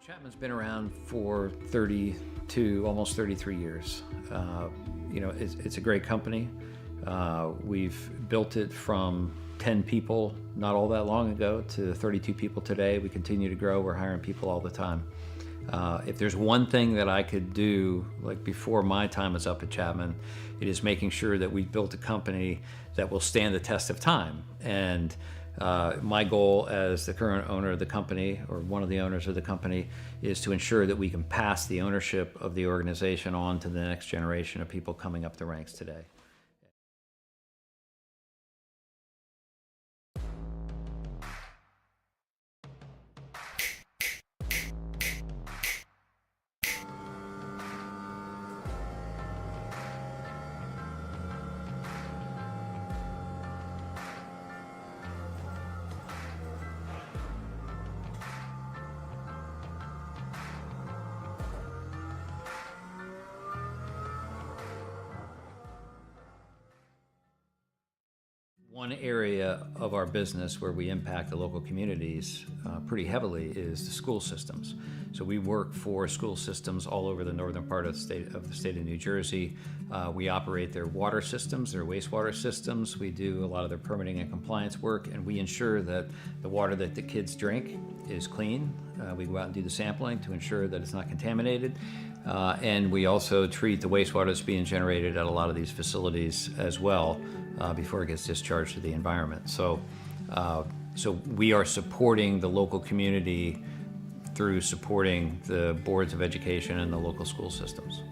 Chapman's been around for 32, almost 33 years. It's a great company. We've built it from 10 people not all that long ago to 32 people today. We continue to grow. We're hiring people all the time. If there's one thing that I could do, like before my time is up at Chapman, it is making sure that we've built a company that will stand the test of time. And my goal as the current owner of the company, or one of the owners of the company, is to ensure that we can pass the ownership of the organization on to the next generation of people coming up the ranks today. One area of our business where we impact the local communities pretty heavily is the school systems. So we work for school systems all over the northern part of the state of New Jersey. We operate their water systems, their wastewater systems. We do a lot of their permitting and compliance work, and we ensure that the water that the kids drink is clean. We go out and do the sampling to ensure that it's not contaminated. And we also treat the wastewater that's being generated at a lot of these facilities as well before it gets discharged to the environment. So we are supporting the local community through supporting the boards of education and the local school systems.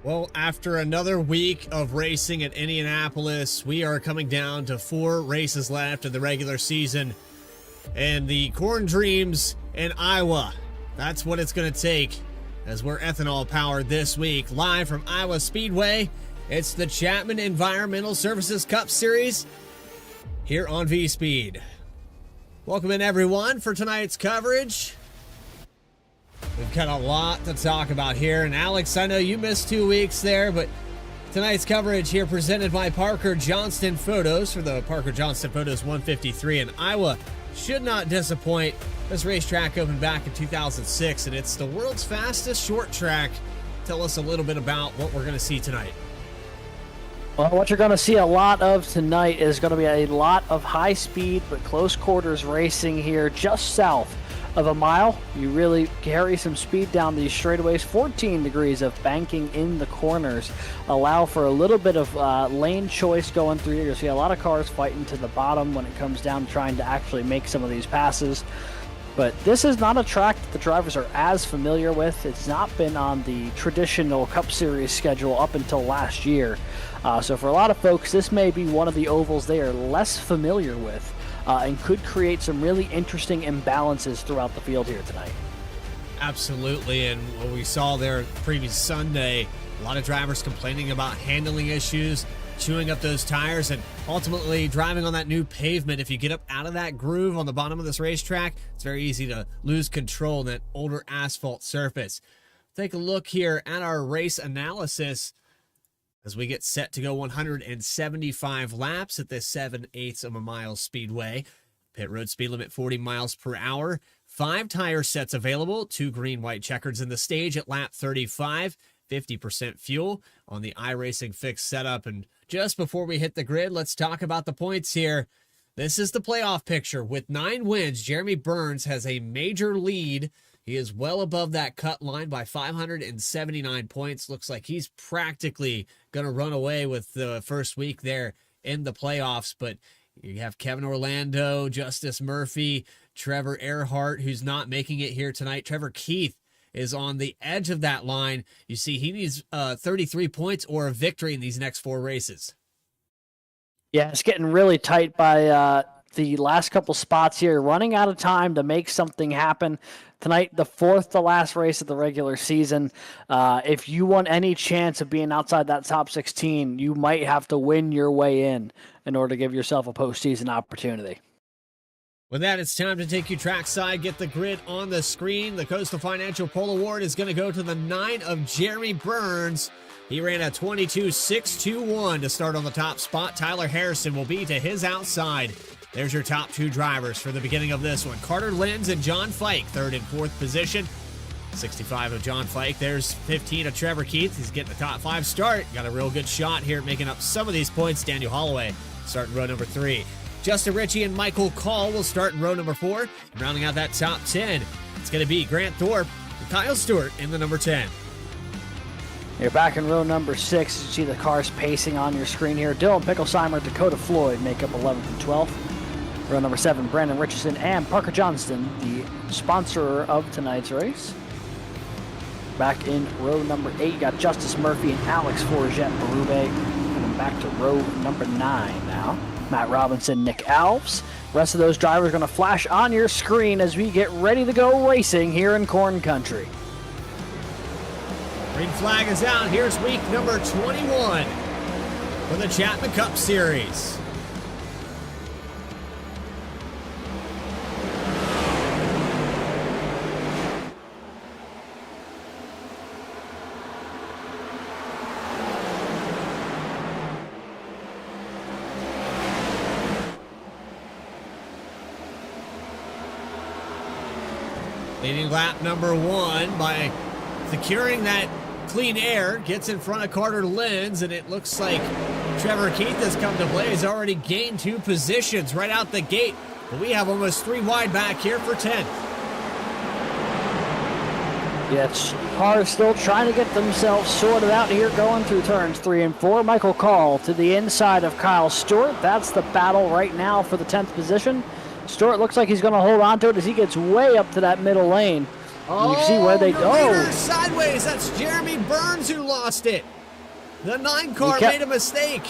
Well, after another week of racing at Indianapolis, we are coming down to 4 races left of the regular season. And the Corn Dreams in Iowa, that's what it's going to take, as we're ethanol powered this week. Live from Iowa Speedway, it's the Chapman Environmental Services Cup Series here on V-Speed. Welcome in, everyone, for tonight's coverage. We've got a lot to talk about here. And Alex, I know you missed 2 weeks there, but tonight's coverage here presented by Parker Johnston Photos for the Parker Johnston Photos 153 in Iowa should not disappoint. This racetrack opened back in 2006, and it's the world's fastest short track. Tell us a little bit about what we're going to see tonight. Well, what you're going to see a lot of tonight is going to be a lot of high-speed but close quarters racing here just south of a mile. You really carry some speed down these straightaways. 14 degrees of banking in the corners allow for a little bit of lane choice going through here. You'll see a lot of cars fighting to the bottom when it comes down to trying to actually make some of these passes. But this is not a track that the drivers are as familiar with. It's not been on the traditional Cup Series schedule up until last year. So for a lot of folks, this may be one of the ovals they are less familiar with. And could create some really interesting imbalances throughout the field here tonight. Absolutely, and what we saw there previous Sunday, a lot of drivers complaining about handling issues, chewing up those tires, and ultimately driving on that new pavement. If you get up out of that groove on the bottom of this racetrack, it's very easy to lose control in that older asphalt surface. Take a look here at our race analysis as we get set to go 175 laps at this 7/8 of a mile speedway. Pit road speed limit 40 miles per hour. 5 tire sets available, 2 green, white checkers in the stage at lap 35. 50% fuel on the iRacing Fix setup. And just before we hit the grid, let's talk about the points here. This is the playoff picture. With 9 wins, Jeremy Burns has a major lead. He is well above that cut line by 579 points. Looks like he's practically going to run away with the first week there in the playoffs. But you have Kevin Orlando, Justice Murphy, Trevor Erhardt, who's not making it here tonight. Trevor Keith is on the edge of that line. You see, he needs 33 points or a victory in these next 4 races. Yeah, it's getting really tight by the last couple spots here. Running out of time to make something happen. Tonight, the 4th to last race of the regular season. If you want any chance of being outside that top 16, you might have to win your way in order to give yourself a postseason opportunity. With that, it's time to take you trackside, get the grid on the screen. The Coastal Financial Pole Award is going to go to the 9 of Jeremy Burns. He ran a 22.621 to start on the top spot. Tyler Harrison will be to his outside. There's your top 2 drivers for the beginning of this one. Carter Lenz and John Fike, 3rd and 4th position. 65 of John Fike. There's 15 of Trevor Keith. He's getting a top 5 start. Got a real good shot here at making up some of these points. Daniel Holloway starting row number 3. Justin Ritchie and Michael Call will start in row number 4. And rounding out that top 10, it's going to be Grant Thorpe and Kyle Stewart in the number 10. You're back in row number 6. You see the cars pacing on your screen here. Dylan Picklesheimer, Dakota Floyd make up 11th and 12th. Row number 7, Brandon Richardson and Parker Johnston, the sponsor of tonight's race. Back in row number 8, you got Justice Murphy and Alex Forget Berube. Coming back to row number 9 now. Matt Robinson, Nick Alves. Rest of those drivers are going to flash on your screen as we get ready to go racing here in Corn Country. Green flag is out. Here's week number 21 for the Chapman Cup Series. Leading lap number 1 by securing that clean air, gets in front of Carter Lenz, and it looks like Trevor Keith has come to play. He's already gained 2 positions right out the gate, but we have almost 3 wide back here for 10th. Yeah, cars still trying to get themselves sorted out here going through turns 3 and 4. Michael Call to the inside of Kyle Stewart. That's the battle right now for the 10th position. Stewart looks like he's going to hold on to it as he gets way up to that middle lane. And you can see where they go. Sideways. That's Jeremy Burns who lost it. The 9 car made a mistake.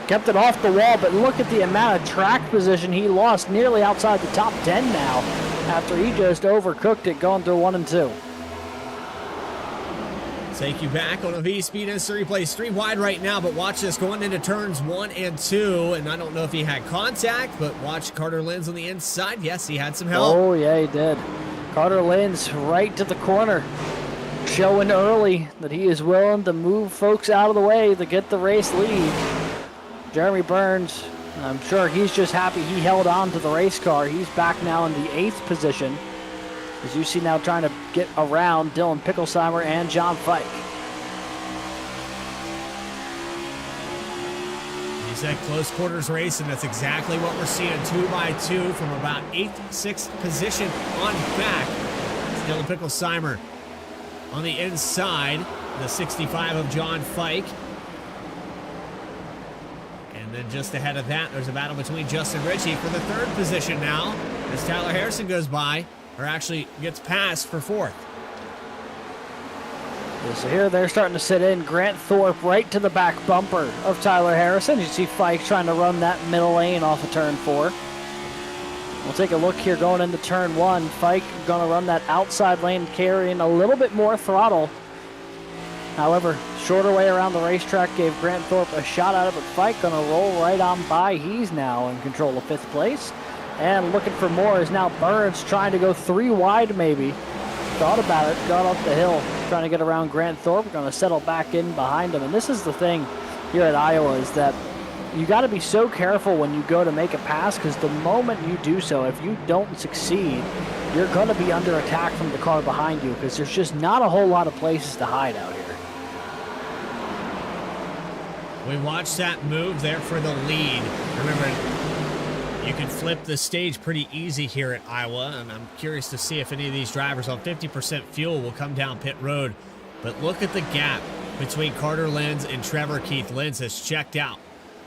Kept it off the wall, but look at the amount of track position he lost, nearly outside the top 10 now, after he just overcooked it going through 1 and 2. Take you back on a V-Speed Instant Replays 3 wide right now, but watch this going into turns 1 and 2, and I don't know if he had contact, but watch Carter Lenz on the inside. Yes, he had some help. Oh, yeah, he did. Carter Lenz right to the corner, showing early that he is willing to move folks out of the way to get the race lead. Jeremy Burns, I'm sure he's just happy he held on to the race car. He's back now in the 8th position. As you see now trying to get around Dylan Picklesheimer and John Fike. He said close quarters race, and that's exactly what we're seeing. 2 by 2 from about 8th, 6th position on back. It's Dylan Picklesheimer on the inside, the 65 of John Fike. And then just ahead of that, there's a battle between Justin Ritchie for the 3rd position now, as Tyler Harrison goes by. Or actually gets past for 4th. So here they're starting to sit in. Grant Thorpe right to the back bumper of Tyler Harrison. You see Fike trying to run that middle lane off of turn 4. We'll take a look here going into turn 1. Fike going to run that outside lane, carrying a little bit more throttle. However, shorter way around the racetrack gave Grant Thorpe a shot at it, but Fike going to roll right on by. He's now in control of 5th place. And looking for more is now Burns trying to go 3 wide maybe. Thought about it, got up the hill, trying to get around Grant Thorpe. Going to settle back in behind him. And this is the thing here at Iowa is that you got to be so careful when you go to make a pass, because the moment you do so, if you don't succeed, you're going to be under attack from the car behind you, because there's just not a whole lot of places to hide out here. We watched that move there for the lead. Remember, you can flip the stage pretty easy here at Iowa, and I'm curious to see if any of these drivers on 50% fuel will come down pit road. But look at the gap between Carter Lenz and Trevor Keith. Lenz has checked out.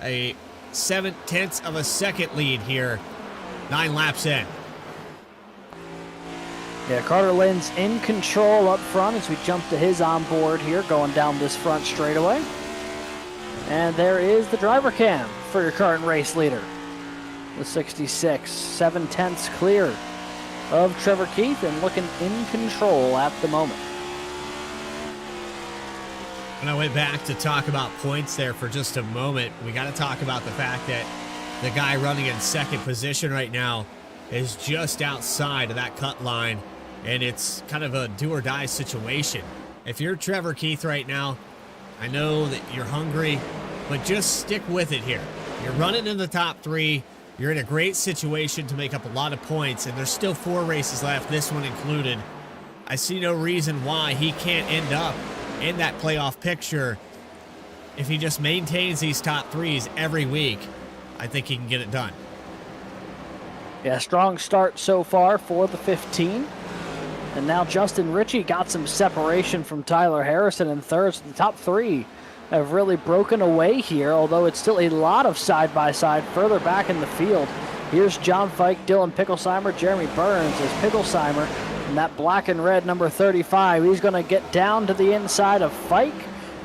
A 0.7 of a second lead here, 9 laps in. Yeah, Carter Lenz in control up front as we jump to his onboard here, going down this front straightaway. And there is the driver cam for your current race leader. The 66, 0.7 clear of Trevor Keith and looking in control at the moment. When I went back to talk about points there for just a moment, we got to talk about the fact that the guy running in second position right now is just outside of that cut line, and it's kind of a do-or-die situation. If you're Trevor Keith right now, I know that you're hungry, but just stick with it here. You're running in the top 3. You're in a great situation to make up a lot of points, and there's still 4 races left, this one included. I see no reason why he can't end up in that playoff picture. If he just maintains these top 3s every week, I think he can get it done. Yeah, strong start so far for the 15. And now Justin Ritchie got some separation from Tyler Harrison in third. So the top 3 have really broken away here, although it's still a lot of side-by-side further back in the field. Here's John Fike, Dylan Picklesheimer, Jeremy Burns as Picklesheimer. And that black and red number 35, he's going to get down to the inside of Fike.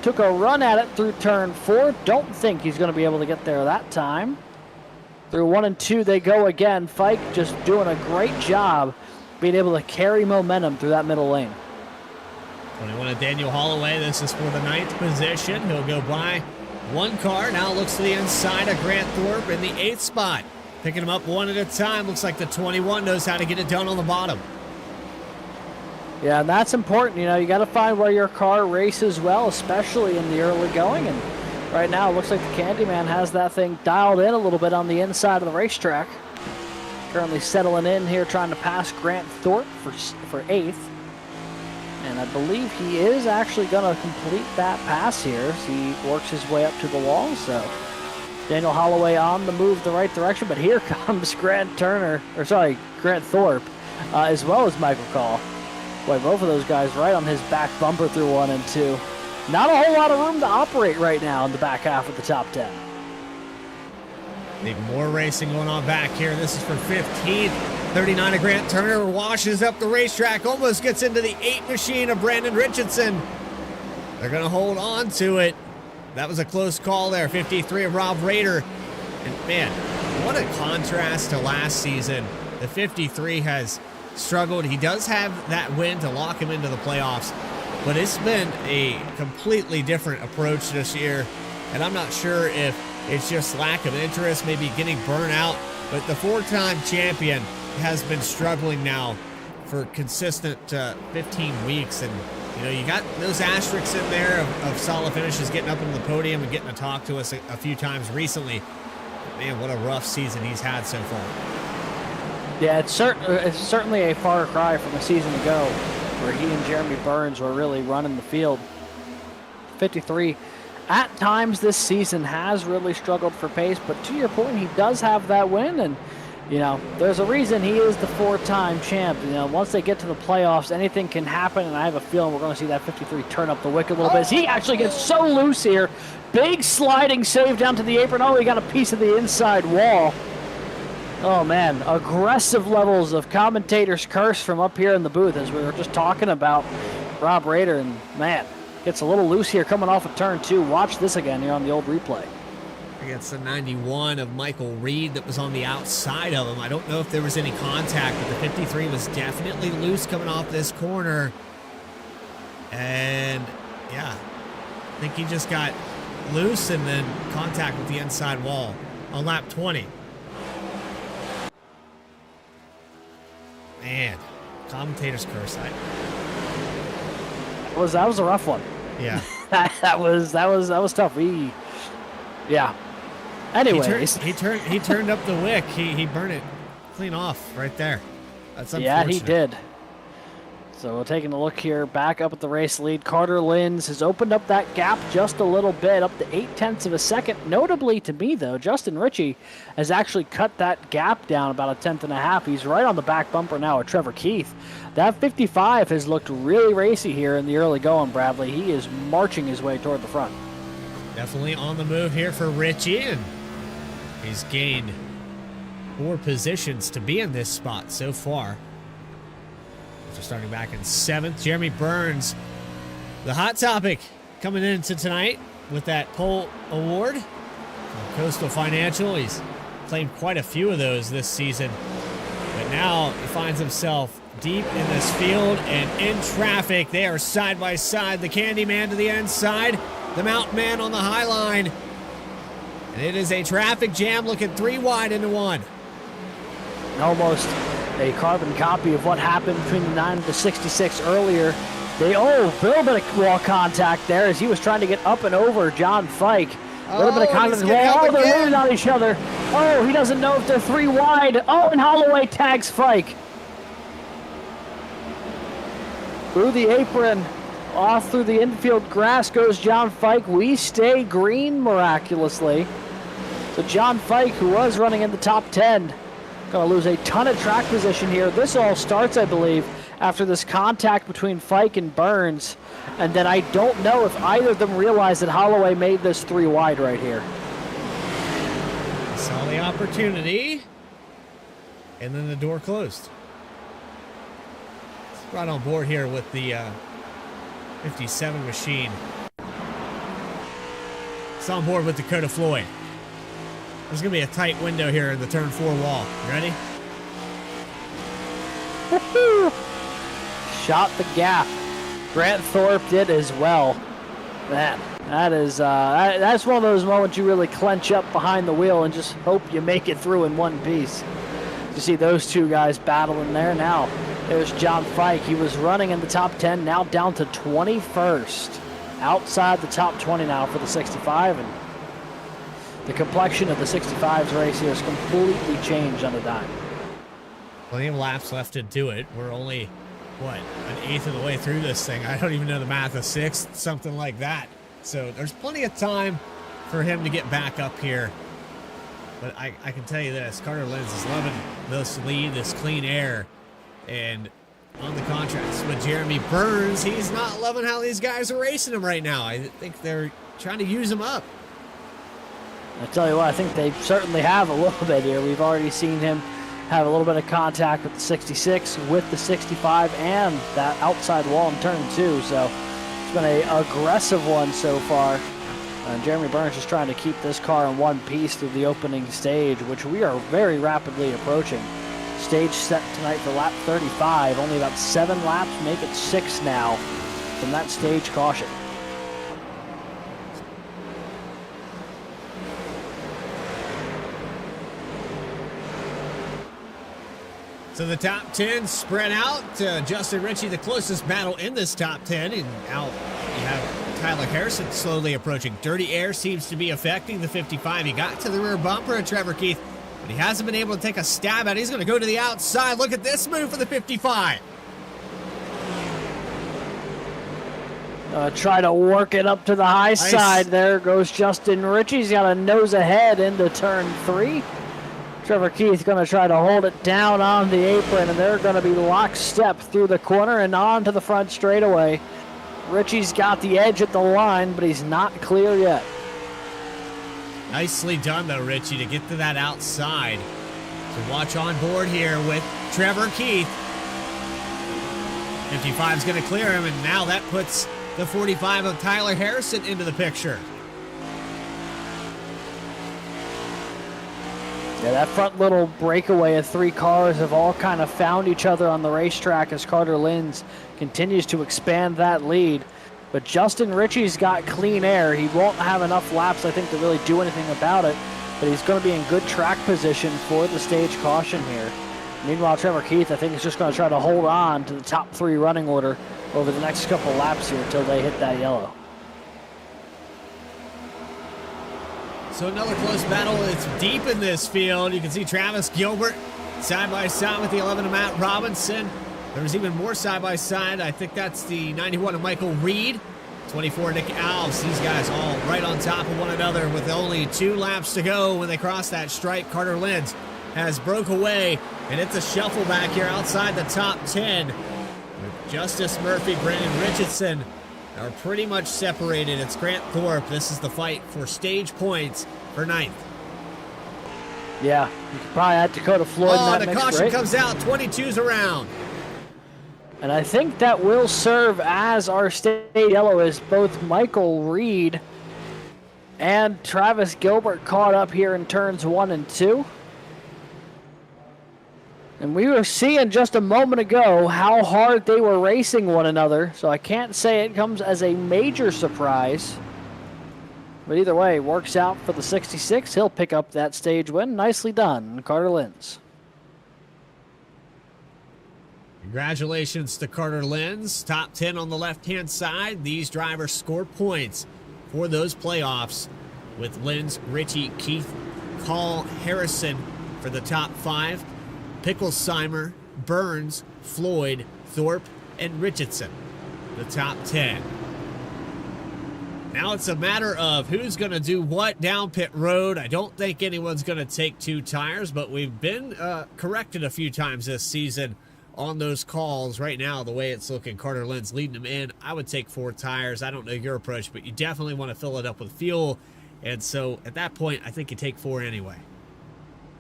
Took a run at it through turn 4. Don't think he's going to be able to get there that time. Through 1 and 2 they go again. Fike just doing a great job being able to carry momentum through that middle lane. 21 of Daniel Holloway. This is for the 9th position. He'll go by 1 car. Now looks to the inside of Grant Thorpe in the 8th spot. Picking him up 1 at a time. Looks like the 21 knows how to get it done on the bottom. Yeah, and that's important. You know, you got to find where your car races well, especially in the early going. And right now, it looks like the Candyman has that thing dialed in a little bit on the inside of the racetrack. Currently settling in here, trying to pass Grant Thorpe for 8th. And I believe he is actually going to complete that pass here as he works his way up to the wall. So Daniel Holloway on the move the right direction, but here comes Grant Thorpe, as well as Michael Call. Boy, both of those guys right on his back bumper through 1 and 2. Not a whole lot of room to operate right now in the back half of the top 10. Need more racing going on back here. This is for 15th. 39 of Grant Turner washes up the racetrack, almost gets into the 8 machine of Brandon Richardson. They're going to hold on to it. That was a close call there. 53 of Rob Rader. And man, what a contrast to last season. The 53 has struggled. He does have that win to lock him into the playoffs, but it's been a completely different approach this year, and I'm not sure if it's just lack of interest, maybe getting burnt out, but the 4-time champion has been struggling now for consistent 15 weeks, and you know, you got those asterisks in there of solid finishes, getting up into the podium and getting to talk to us a few times recently. But man, what a rough season he's had so far. Yeah, it's certainly a far cry from a season ago where he and Jeremy Burns were really running the field. 53, at times this season has really struggled for pace, but to your point, he does have that win, and you know, there's a reason he is the 4-time champ. You know, once they get to the playoffs, anything can happen, and I have a feeling we're going to see that 53 turn up the wick a little bit. As he actually gets so loose here. Big sliding save down to the apron. Oh, he got a piece of the inside wall. Oh, man, aggressive levels of commentator's curse from up here in the booth as we were just talking about Rob Rader, and, man, gets a little loose here coming off of turn 2. Watch this again here on the old replay. Against the 91 of Michael Reed that was on the outside of him. I don't know if there was any contact, but the 53 was definitely loose coming off this corner. And, yeah, I think he just got loose and then contact with the inside wall on lap 20. Man, commentator's curse. That was a rough one. Yeah. that was tough. Yeah. Anyways, he turned up the wick. He burned it clean off right there. That's unfortunate. Yeah, he did. So we're taking a look here, back up at the race lead. Carter Linz has opened up that gap just a little bit, up to 0.8 of a second. Notably to me, though, Justin Ritchie has actually cut that gap down about 1.5. He's right on the back bumper now with Trevor Keith. That 55 has looked really racy here in the early going, Bradley. He is marching his way toward the front. Definitely on the move here for Ritchie, and he's gained 4 positions to be in this spot so far. So starting back in 7th, Jeremy Burns, the hot topic coming into tonight with that pole award from Coastal Financial. He's claimed quite a few of those this season, but now he finds himself deep in this field and in traffic. They are side by side, the Candyman to the inside, the Mountain Man on the high line, and it is a traffic jam looking 3 wide into 1. Almost a carbon copy of what happened between the 9 and the 66 earlier. A little bit of wall contact there as he was trying to get up and over John Fike. A little bit of contact. Oh, they're leaning on each other. Oh, he doesn't know if they're 3 wide. Oh, and Holloway tags Fike. Through the apron, off through the infield grass goes John Fike. We stay green miraculously. So John Fike, who was running in the top 10, going to lose a ton of track position here. This all starts, I believe, after this contact between Fike and Burns. And then I don't know if either of them realized that Holloway made this 3 wide right here. Saw the opportunity, and then the door closed. Right on board here with the 57 machine. It's on board with Dakota Floyd. There's going to be a tight window here in the turn 4 wall. You ready? Woo-hoo! Shot the gap. Grant Thorpe did as well. That's one of those moments you really clench up behind the wheel and just hope you make it through in one piece. You see those 2 guys battling there now. There's John Fike. He was running in the top 10, now down to 21st. Outside the top 20 now for the 65, and the complexion of the 65's race here has completely changed on a dime. Plenty of laps left to do it. We're only, what, 1/8 of the way through this thing. I don't even know the math, a 1/6, something like that. So there's plenty of time for him to get back up here. But I can tell you this, Carter Linz is loving this lead, this clean air. And on the contrast with Jeremy Burns, he's not loving how these guys are racing him right now. I think they're trying to use him up. I tell you what, I think they certainly have a little bit here. We've already seen him have a little bit of contact with the 66, with the 65, and that outside wall in turn 2. So it's been an aggressive one so far. And Jeremy Burns is trying to keep this car in one piece through the opening stage, which we are very rapidly approaching. Stage set tonight for lap 35. Only about 7 laps, make it 6 now from that stage caution. So the top 10 spread out. Justin Ritchie, the closest battle in this top 10. And out you have Tyler Harrison slowly approaching. Dirty air seems to be affecting the 55. He got to the rear bumper of Trevor Keith, but he hasn't been able to take a stab at it. He's going to go to the outside. Look at this move for the 55. Try to work it up to the high side. There goes Justin Ritchie. He's got a nose ahead into turn 3. Trevor Keith going to try to hold it down on the apron, and they're going to be lockstep through the corner and on to the front straightaway. Ritchie's got the edge at the line, but he's not clear yet. Nicely done, though, Ritchie, to get to that outside. So watch on board here with Trevor Keith. 55's going to clear him, and now that puts the 45 of Tyler Harrison into the picture. Yeah, that front little breakaway of 3 cars have all kind of found each other on the racetrack as Carter Linz continues to expand that lead. But Justin Ritchie's got clean air. He won't have enough laps, I think, to really do anything about it. But he's going to be in good track position for the stage caution here. Meanwhile, Trevor Keith, I think, is just going to try to hold on to the top 3 running order over the next couple laps here until they hit that yellow. So another close battle. It's deep in this field. You can see Travis Gilbert side by side with the 11 of Matt Robinson. There's even more side-by-side. I think that's the 91 of Michael Reed. 24 Nick Alves. These guys all right on top of one another with only 2 laps to go when they cross that stripe. Carter Lenz has broke away, and it's a shuffle back here outside the top 10. With Justice Murphy, Brandon Richardson are pretty much separated. It's Grant Thorpe. This is the fight for stage points for 9th. Yeah, you could probably add Dakota Floyd in that the mix, caution right? comes out. 22's around. And I think that will serve as our state yellow, as both Michael Reed and Travis Gilbert caught up here in turns 1 and 2. And we were seeing just a moment ago how hard they were racing one another, so I can't say it comes as a major surprise. But either way, works out for the 66. He'll pick up that stage win. Nicely done, Carter Lenz. Congratulations to Carter Lenz. Top 10 on the left-hand side. These drivers scored points for those playoffs with Lenz, Ritchie, Keith, Call, Harrison for the top 5. Picklesheimer, Burns, Floyd, Thorpe, and Richardson, the top 10. Now it's a matter of who's going to do what down pit road. I don't think anyone's going to take 2 tires, but we've been corrected a few times this season on those calls. Right now, the way it's looking, Carter Lenz leading them in. I would take 4 tires. I don't know your approach, but you definitely want to fill it up with fuel. And so at that point, I think you take 4 anyway.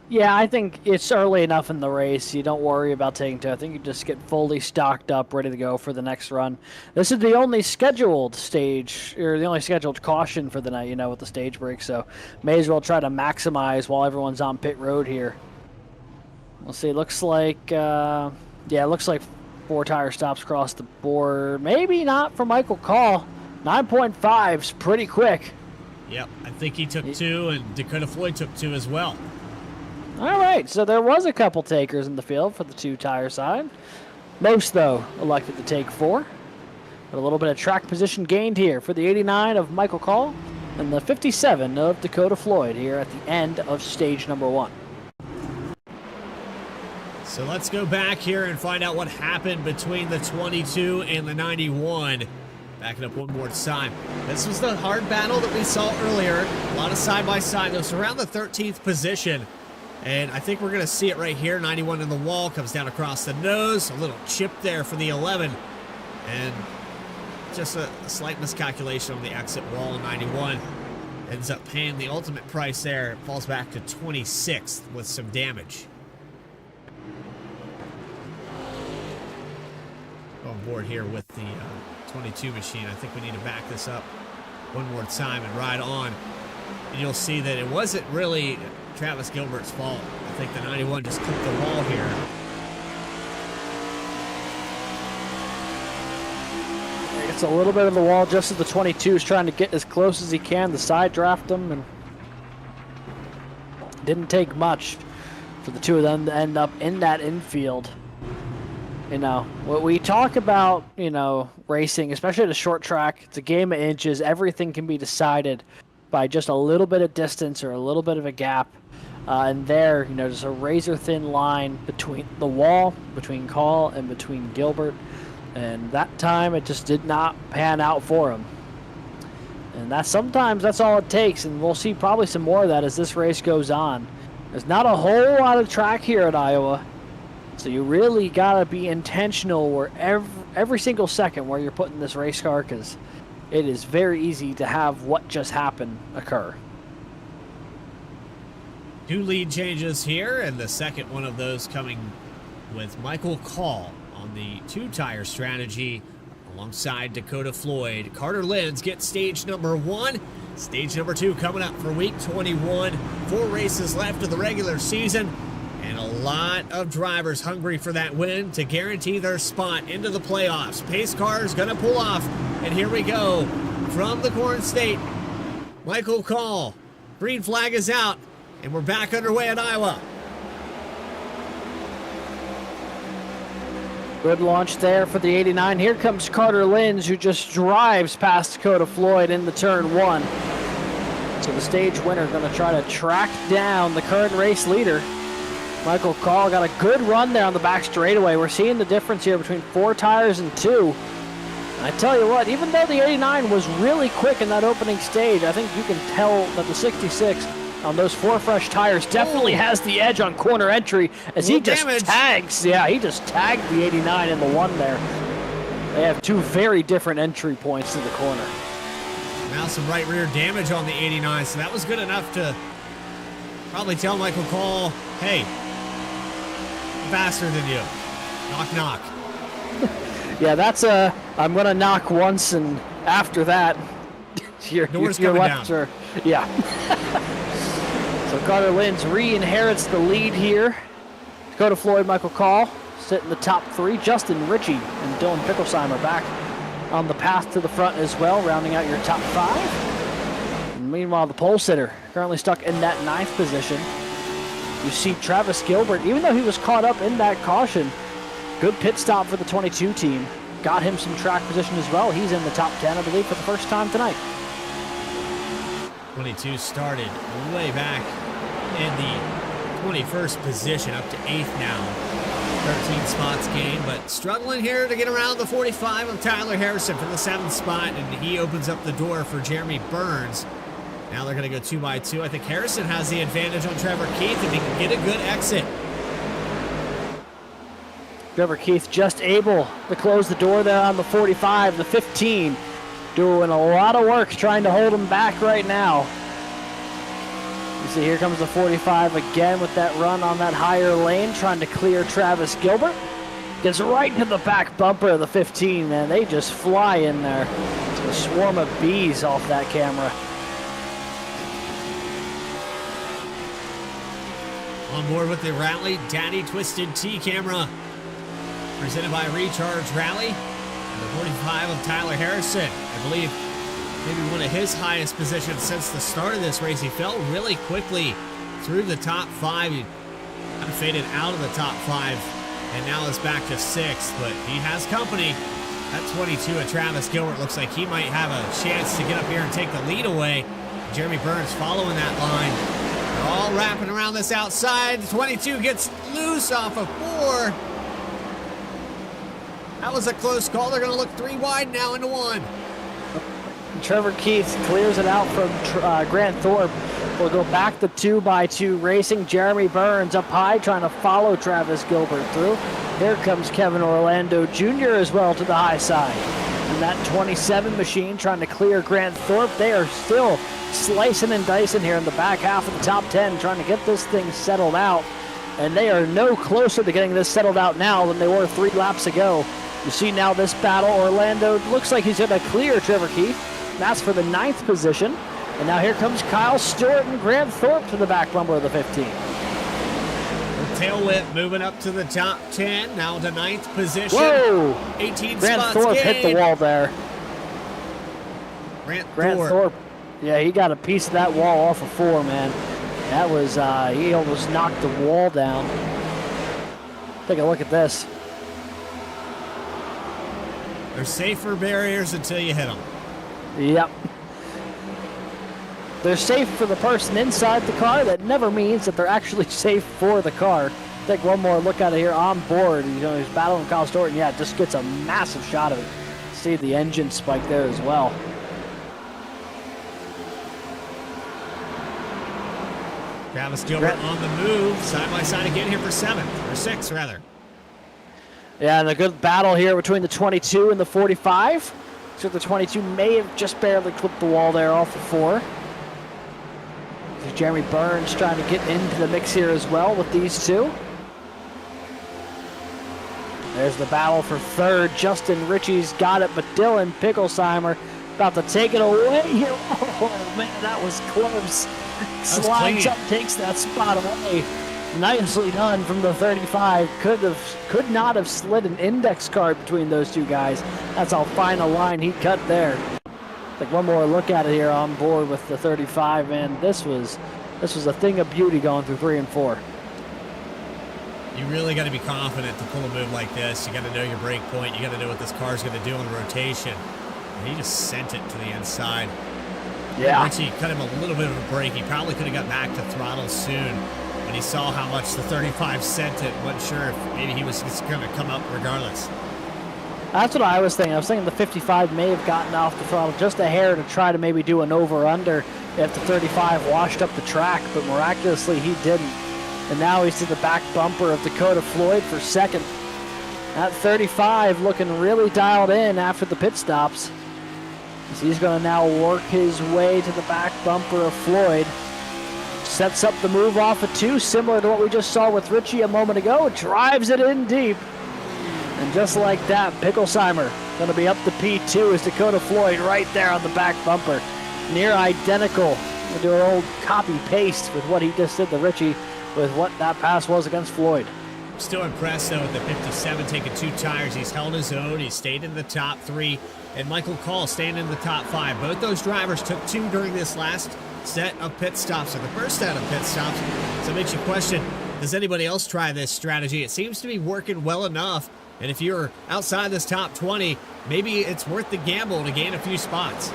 Yeah, I think it's early enough in the race. You don't worry about taking 2. I think you just get fully stocked up, ready to go for the next run. This is the only scheduled stage, or the only scheduled caution for the night, you know, with the stage break. So may as well try to maximize while everyone's on pit road here. We'll see. Looks like, yeah, it looks like 4 tire stops across the board. Maybe not for Michael Call. 9.5's pretty quick. Yep, I think he took 2, and Dakota Floyd took 2 as well. All right, so there was a couple takers in the field for the 2 tire side. Most, though, elected to take 4. But a little bit of track position gained here for the 89 of Michael Call and the 57 of Dakota Floyd here at the end of stage number 1. So let's go back here and find out what happened between the 22 and the 91. Backing up one more time. This was the hard battle that we saw earlier. A lot of side-by-side. It was around the 13th position. And I think we're going to see it right here. 91 in the wall, comes down across the nose. A little chip there for the 11. And just a slight miscalculation on the exit wall. 91 ends up paying the ultimate price there. It falls back to 26th with some damage. On board here with the 22 machine. I think we need to back this up one more time and ride on. And you'll see that it wasn't really Travis Gilbert's fault. I think the 91 just clipped the wall here. It's a little bit of the wall just as the 22 is trying to get as close as he can to side draft them, and didn't take much for the 2 of them to end up in that infield. You know, what we talk about, you know, racing, especially at a short track, it's a game of inches. Everything can be decided by just a little bit of distance or a little bit of a gap. And there, you know, there's a razor-thin line between the wall, between Call and between Gilbert. And that time, it just did not pan out for him. And sometimes that's all it takes, and we'll see probably some more of that as this race goes on. There's not a whole lot of track here at Iowa, so you really got to be intentional where every single second where you're putting this race car, because it is very easy to have what just happened occur. 2 lead changes here, and the second one of those coming with Michael Call on the 2 tire strategy alongside Dakota Floyd. Carter Lenz gets stage number 1. Stage number 2 coming up for week 21. 4 races left of the regular season, and a lot of drivers hungry for that win to guarantee their spot into the playoffs. Pace car is going to pull off, and here we go from the Corn State. Michael Call. Green flag is out, and we're back underway at Iowa. Good launch there for the 89. Here comes Carter Lenz, who just drives past Dakota Floyd into turn 1. So the stage winner going to try to track down the current race leader. Michael Call got a good run there on the back straightaway. We're seeing the difference here between 4 tires and 2. I tell you what, even though the 89 was really quick in that opening stage, I think you can tell that the 66 on those 4 fresh tires definitely has the edge on corner entry as he just tags. Yeah, he just tagged the 89 in the 1 there. They have 2 very different entry points to the corner. Now some right rear damage on the 89, so that was good enough to probably tell Michael Cole, hey, I'm faster than you. Knock, knock. Yeah, that's I'm going to knock once, and after that, your left down. Yeah. So Carter Lynch re-inherits the lead here. Dakota Floyd, Michael Call sit in the top 3. Justin Ritchie and Dylan Picklesheimer back on the path to the front as well, rounding out your top 5. And meanwhile, the pole sitter currently stuck in that 9th position. You see Travis Gilbert, even though he was caught up in that caution, good pit stop for the 22 team. Got him some track position as well. He's in the top 10, I believe, for the first time tonight. 22 started way back in the 21st position, up to 8th now. 13 spots gained, but struggling here to get around the 45 of Tyler Harrison for the 7th spot, and he opens up the door for Jeremy Burns. Now they're going to go 2 by 2. I think Harrison has the advantage on Trevor Keith if he can get a good exit. Trevor Keith just able to close the door there on the 45, the 15. Doing a lot of work trying to hold him back right now. You see, here comes the 45 again with that run on that higher lane, trying to clear Travis Gilbert. Gets right into the back bumper of the 15, man. They just fly in there. It's a swarm of bees off that camera. On board with the Rally Daddy Twisted T camera, presented by Recharge Rally. And the 45 of Tyler Harrison, I believe maybe one of his highest positions since the start of this race. He fell really quickly through the top 5. He kind of faded out of the top 5 and now is back to 6th, but he has company. That 22 of Travis Gilbert looks like he might have a chance to get up here and take the lead away. Jeremy Burns following that line. They're all wrapping around this outside. The 22 gets loose off of 4. That was a close call. They're going to look 3 wide now into 1. Trevor Keith clears it out from Grant Thorpe. We'll go back to 2 by 2 racing. Jeremy Burns up high trying to follow Travis Gilbert through. Here comes Kevin Orlando Jr. as well to the high side. And that 27 machine trying to clear Grant Thorpe. They are still slicing and dicing here in the back half of the top 10, trying to get this thing settled out. And they are no closer to getting this settled out now than they were 3 laps ago. You see now this battle. Orlando looks like he's going to clear Trevor Keith. That's for the 9th position. And now here comes Kyle Stewart and Grant Thorpe to the back bumper of the 15. Tail whip moving up to the top 10, now to 9th position. Whoa! 18 Grant spots Thorpe gained. hit the wall there. Grant Thorpe. Yeah, he got a piece of that wall off of 4, man. That was, he almost knocked the wall down. Take a look at this. There's safer barriers until you hit them. Yep. They're safe for the person inside the car. That never means that they're actually safe for the car. Take one more look at it here on board. You know, he's battling Kyle Stewart, and yeah, just gets a massive shot of it. See the engine spike there as well. Travis Gilbert on the move, side by side again here for 7th, or 6th rather. Yeah, and a good battle here between the 22 and the 45. So the 22 may have just barely clipped the wall there off of 4. There's Jeremy Burns trying to get into the mix here as well with these 2. There's the battle for 3rd. Justin Ritchie's got it, but Dylan Picklesheimer about to take it away here. Oh, man, that was close. Slides up, takes that spot away. Nicely done from the 35. Could not have slid an index card between those 2 guys. That's how fine a line he cut there. Take one more look at it here on board with the 35, and this was a thing of beauty going through 3 and 4. You really got to be confident to pull a move like this. You got to know your brake point. You got to know what this car's going to do on rotation. And he just sent it to the inside. Yeah. Richie cut him a little bit of a break. He probably could have got back to throttle soon. And and he saw how much the 35 sent it. Wasn't sure if maybe he was just going to come up regardless. That's what I was thinking. I was thinking the 55 may have gotten off the throttle just a hair to try to maybe do an over-under if the 35 washed up the track, but miraculously he didn't. And now he's to the back bumper of Dakota Floyd for second. That 35 looking really dialed in after the pit stops. As he's going to now work his way to the back bumper of Floyd. Sets up the move off of 2, similar to what we just saw with Richie a moment ago. Drives it in deep. And just like that, Picklesheimer going to be up to P2 as Dakota Floyd right there on the back bumper. Near identical. We'll do an old copy-paste with what he just did to Richie with what that pass was against Floyd. Still impressed, though, with the 57 taking 2 tires. He's held his own. He stayed in the top 3. And Michael Call staying in the top 5. Both those drivers took 2 during this last set of pit stops, or the first set of pit stops. So it makes you question, does anybody else try this strategy? It seems to be working well enough. And if you're outside this top 20, maybe it's worth the gamble to gain a few spots.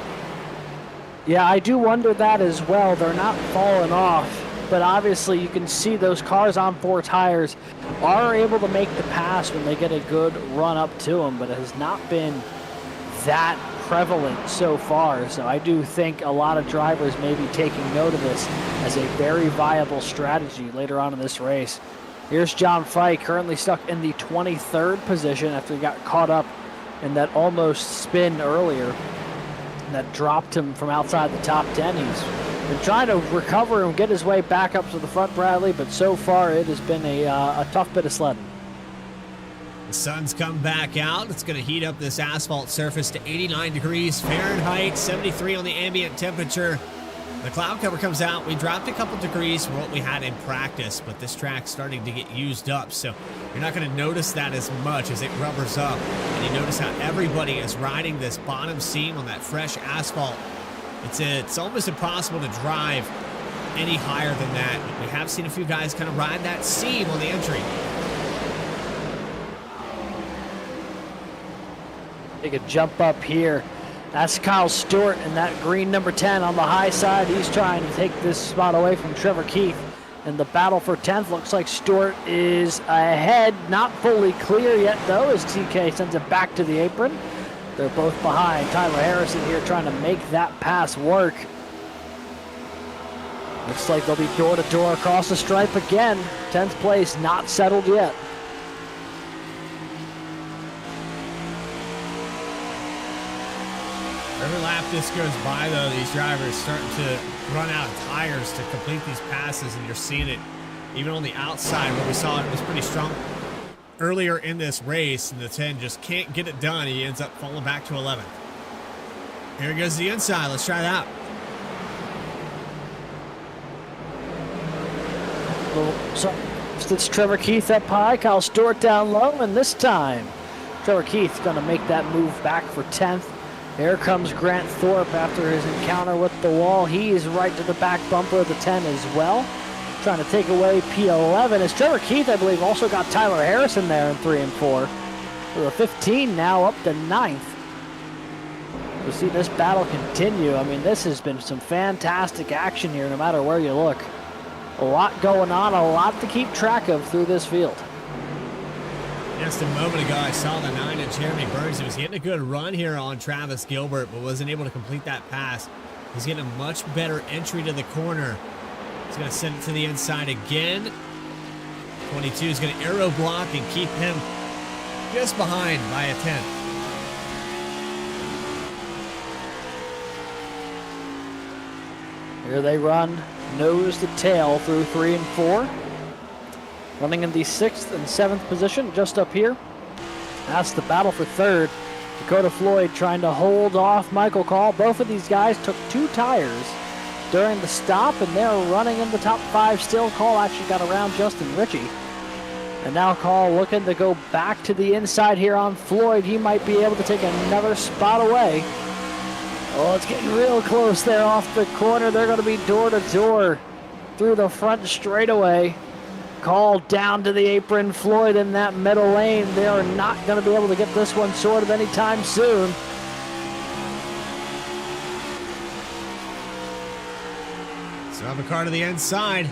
Yeah, I do wonder that as well. They're not falling off, but obviously you can see those cars on 4 tires are able to make the pass when they get a good run up to them, but it has not been that prevalent so far. So I do think a lot of drivers may be taking note of this as a very viable strategy later on in this race. Here's John Fike, currently stuck in the 23rd position after he got caught up in that almost spin earlier that dropped him from outside the top 10. He's been trying to recover and get his way back up to the front, Bradley, but so far it has been a tough bit of sledding. The sun's come back out. It's going to heat up this asphalt surface to 89 degrees Fahrenheit, 73 on the ambient temperature. The cloud cover comes out. We dropped a couple degrees from what we had in practice, but this track's starting to get used up, so you're not going to notice that as much as it rubbers up. And you notice how everybody is riding this bottom seam on that fresh asphalt. It's almost impossible to drive any higher than that, but we have seen a few guys kind of ride that seam on the entry. Take a jump up here. That's Kyle Stewart in that green number 10 on the high side. He's trying to take this spot away from Trevor Keith. And the battle for 10th looks like Stewart is ahead. Not fully clear yet, though, as TK sends it back to the apron. They're both behind. Tyler Harrison here trying to make that pass work. Looks like they'll be door-to-door across the stripe again. 10th place not settled yet. Every lap this goes by, though, these drivers starting to run out of tires to complete these passes, and you're seeing it even on the outside where we saw it was pretty strong earlier in this race, and the 10 just can't get it done. He ends up falling back to 11th. Here goes the inside. Let's try that. So it's Trevor Keith up high, Kyle Stewart down low, and this time Trevor Keith going to make that move back for 10th. Here comes Grant Thorpe after his encounter with the wall. He is right to the back bumper of the 10 as well, trying to take away P11. As Trevor Keith, I believe, also got Tyler Harrison there in 3 and 4. So the 15 now up to 9th. We'll see this battle continue. I mean, this has been some fantastic action here, no matter where you look. A lot going on, a lot to keep track of through this field. Just a moment ago, I saw the 9 of Jeremy Burns. He was getting a good run here on Travis Gilbert, but wasn't able to complete that pass. He's getting a much better entry to the corner. He's going to send it to the inside again. 22 is going to aero block and keep him just behind by a 10th. Here they run nose to tail through 3 and 4. Running in the 6th and 7th position, just up here. That's the battle for 3rd. Dakota Floyd trying to hold off Michael Call. Both of these guys took 2 tires during the stop, and they're running in the top 5 still. Call actually got around Justin Ritchie. And now Call looking to go back to the inside here on Floyd. He might be able to take another spot away. Oh, it's getting real close there off the corner. They're going to be door-to-door through the front straightaway. Call down to the apron. Floyd in that middle lane. They are not going to be able to get this one sorted anytime soon. So have a car to the inside.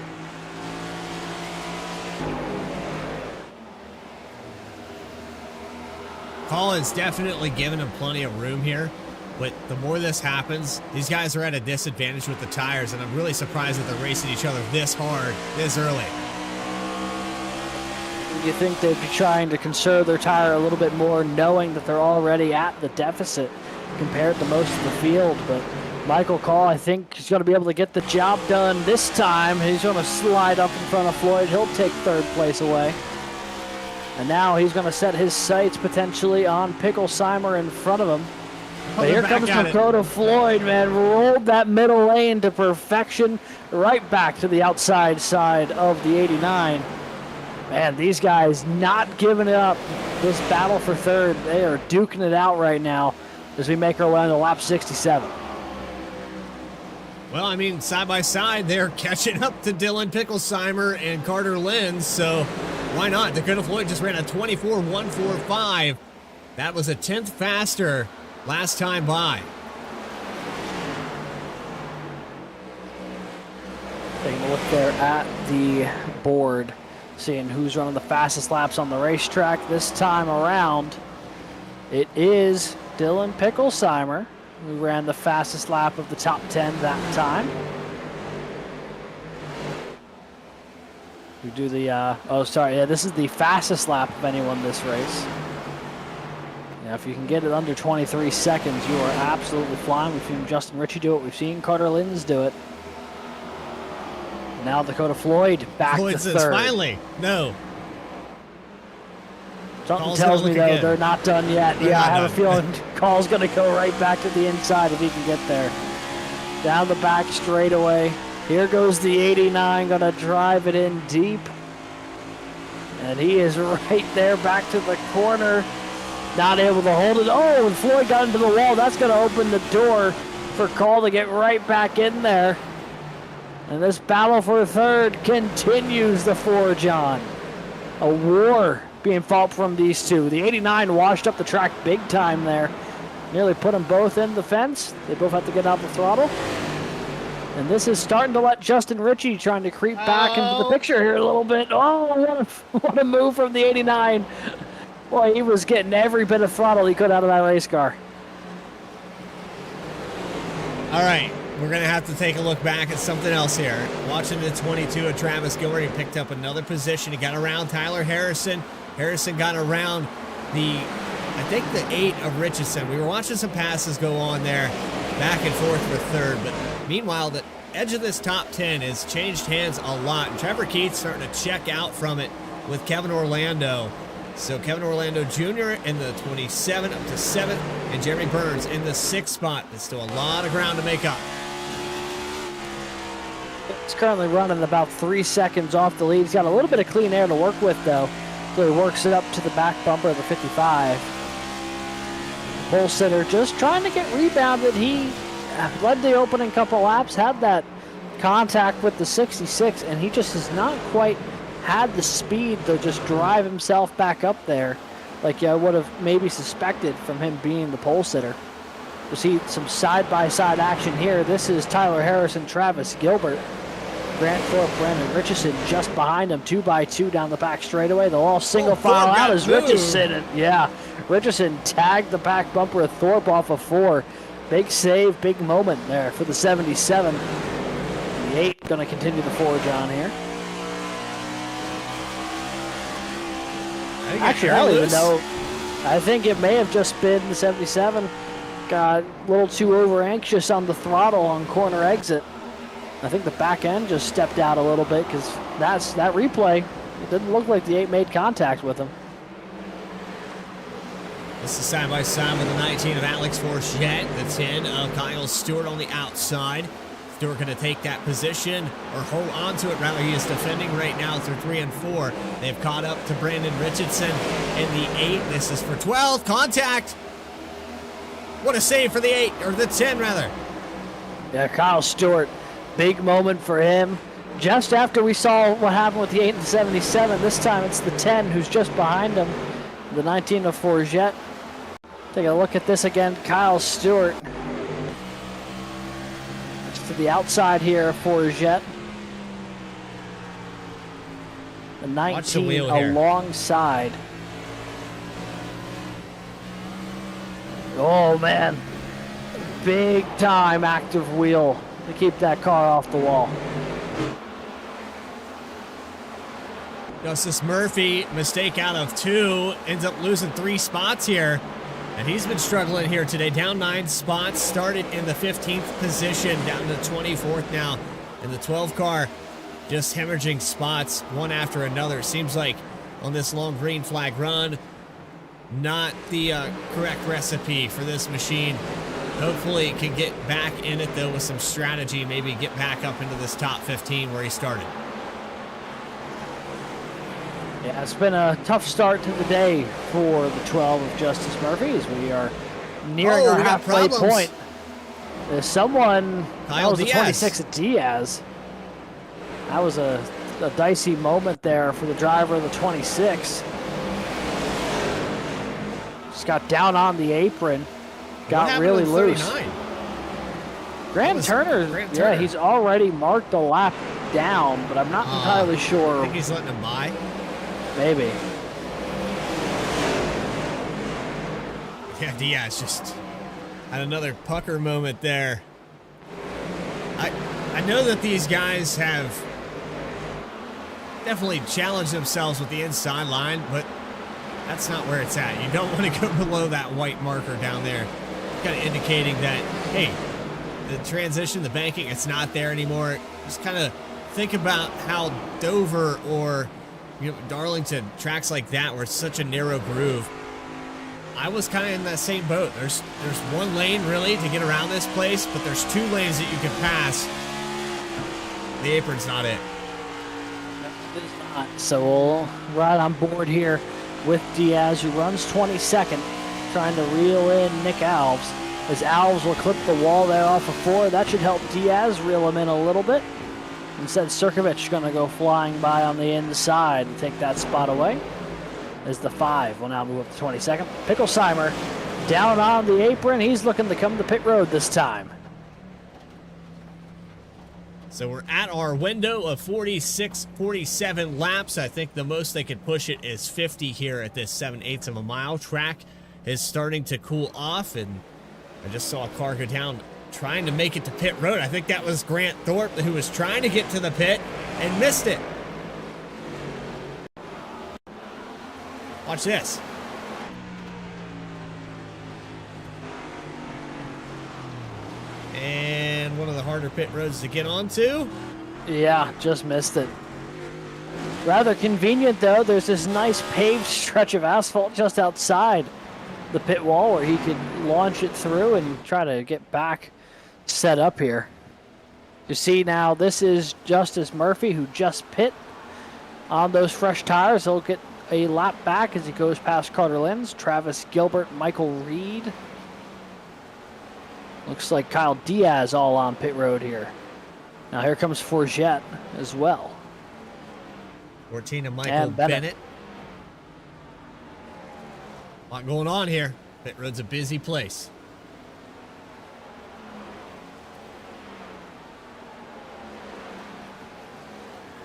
Colin's definitely given him plenty of room here, but the more this happens, these guys are at a disadvantage with the tires, and I'm really surprised that they're racing each other this hard, this early. You think they'd be trying to conserve their tire a little bit more, knowing that they're already at the deficit compared to most of the field, but Michael Call, I think, he's going to be able to get the job done this time. He's going to slide up in front of Floyd. He'll take third place away. And now he's going to set his sights potentially on Picklesheimer in front of him. But here comes Dakota Floyd, man. Rolled that middle lane to perfection, right back to the outside side of the 89. Man, these guys not giving it up. This battle for third, they are duking it out right now as we make our way on to lap 67. Well, I mean, side by side, they're catching up to Dylan Picklesheimer and Carter Lenz, so why not? Dakota Floyd just ran a 24.145. That was a 10th faster last time by. Taking a look there at the board, seeing who's running the fastest laps on the racetrack this time around. It is Dylan Picklesheimer, who ran the fastest lap of the top 10 that time. We do the, this is the fastest lap of anyone this race. Yeah, if you can get it under 23 seconds, you are absolutely flying. We've seen Justin Ritchie do it. We've seen Carter Lenz do it. Now Dakota Floyd back to third. Finally, no. Something tells me, though, they're not done yet. Yeah, I have a feeling Call's going to go right back to the inside if he can get there. Down the back straightaway. Here goes the 89, going to drive it in deep. And he is right there back to the corner. Not able to hold it. Oh, and Floyd got into the wall. That's going to open the door for Call to get right back in there. And this battle for third continues the forge on. A war being fought from these two. The 89 washed up the track big time there. Nearly put them both in the fence. They both have to get out the throttle. And this is starting to let Justin Ritchie trying to creep back into the picture here a little bit. Oh, what a move from the 89. Boy, he was getting every bit of throttle he could out of that race car. All right, we're going to have to take a look back at something else here. Watching the 22 of Travis Gilbert, he picked up another position. He got around Tyler Harrison. Harrison got around I think the 8 of Richardson. We were watching some passes go on there, back and forth for third, but meanwhile, the edge of this top 10 has changed hands a lot, and Trevor Keith's starting to check out from it with Kevin Orlando. So Kevin Orlando Jr. in the 27 up to 7th, and Jeremy Burns in the 6th spot. There's still a lot of ground to make up. It's currently running about 3 seconds off the lead. He's got a little bit of clean air to work with, though. So he works it up to the back bumper of the 55. Pole sitter just trying to get rebounded. He led the opening couple laps, had that contact with the 66, and he just has not quite had the speed to just drive himself back up there like I would have maybe suspected from him being the pole sitter. We'll see some side-by-side action here. This is Tyler Harrison, Travis Gilbert. Grant Thorpe, Brandon Richardson just behind him, 2x2 down the back straightaway. They'll all single file out as Richardson. Richardson tagged the back bumper of Thorpe off of 4. Big save, big moment there for the 77. And the 8 going to continue the forge on here. Actually, I don't even know. I think it may have just been the 77. Got a little too over anxious on the throttle on corner exit. I think the back end just stepped out a little bit because that replay, it didn't look like the 8 made contact with him. This is side by side with the 19 of Alex Forchette, the 10 of Kyle Stewart on the outside. Stewart going to take that position, or hold on to it rather. He is defending right now through 3 and 4. They've caught up to Brandon Richardson in the 8. This is for 12. Contact. What a save for the 8, or the 10 rather. Yeah, Kyle Stewart. Big moment for him. Just after we saw what happened with the 8 and the 77, this time it's the 10 who's just behind him. The 19 of Forget. Take a look at this again. Kyle Stewart. Just to the outside here of Forget. The 19 alongside. Oh, man. Big time active wheel to keep that car off the wall. Justice Murphy, mistake out of 2, ends up losing 3 spots here. And he's been struggling here today, down 9 spots, started in the 15th position, down to 24th now. And the 12 car just hemorrhaging spots one after another. Seems like on this long green flag run, not the correct recipe for this machine. Hopefully can get back in it though with some strategy, maybe get back up into this top 15 where he started. Yeah, it's been a tough start to the day for the 12 of Justice Murphy as we are nearing our halfway point. There's someone, that was the 26 of Diaz. That was a dicey moment there for the driver of the 26. Just got down on the apron, got really loose. Grant Turner, yeah, he's already marked a lap down, but I'm not entirely sure. I think he's letting him by. Maybe. Yeah, Diaz just had another pucker moment there. I know that these guys have definitely challenged themselves with the inside line, but that's not where it's at. You don't want to go below that white marker down there, kind of indicating that, hey, the transition, the banking, it's not there anymore. Just kind of think about how Dover or Darlington, tracks like that where it's such a narrow groove. I was kind of in that same boat. There's one lane really to get around this place, but there's 2 lanes that you can pass. The apron's not it. It is not. So we'll ride on board here with Diaz, who runs 22nd, trying to reel in Nick Alves. As Alves will clip the wall there off of 4, that should help Diaz reel him in a little bit. Instead, Sirkovich going to go flying by on the inside and take that spot away. As the 5 will now move up to 22nd. Picklesheimer down on the apron. He's looking to come to pit road this time. So we're at our window of 46, 47 laps. I think the most they could push it is 50 here at this 7/8 of a mile. Track is starting to cool off, and I just saw a car go down trying to make it to pit road. I think that was Grant Thorpe who was trying to get to the pit and missed it. Watch this. And one of the harder pit roads to get onto. Yeah, just missed it. Rather convenient though. There's this nice paved stretch of asphalt just outside the pit wall where he could launch it through and try to get back set up here. You see now, this is Justice Murphy who just pit on those fresh tires. He'll get a lap back as he goes past Carter Lenz, Travis Gilbert, Michael Reed. Looks like Kyle Diaz all on pit road here. Now here comes Forget as well. 14 of Michael Bennett. A lot going on here. Pit road's a busy place.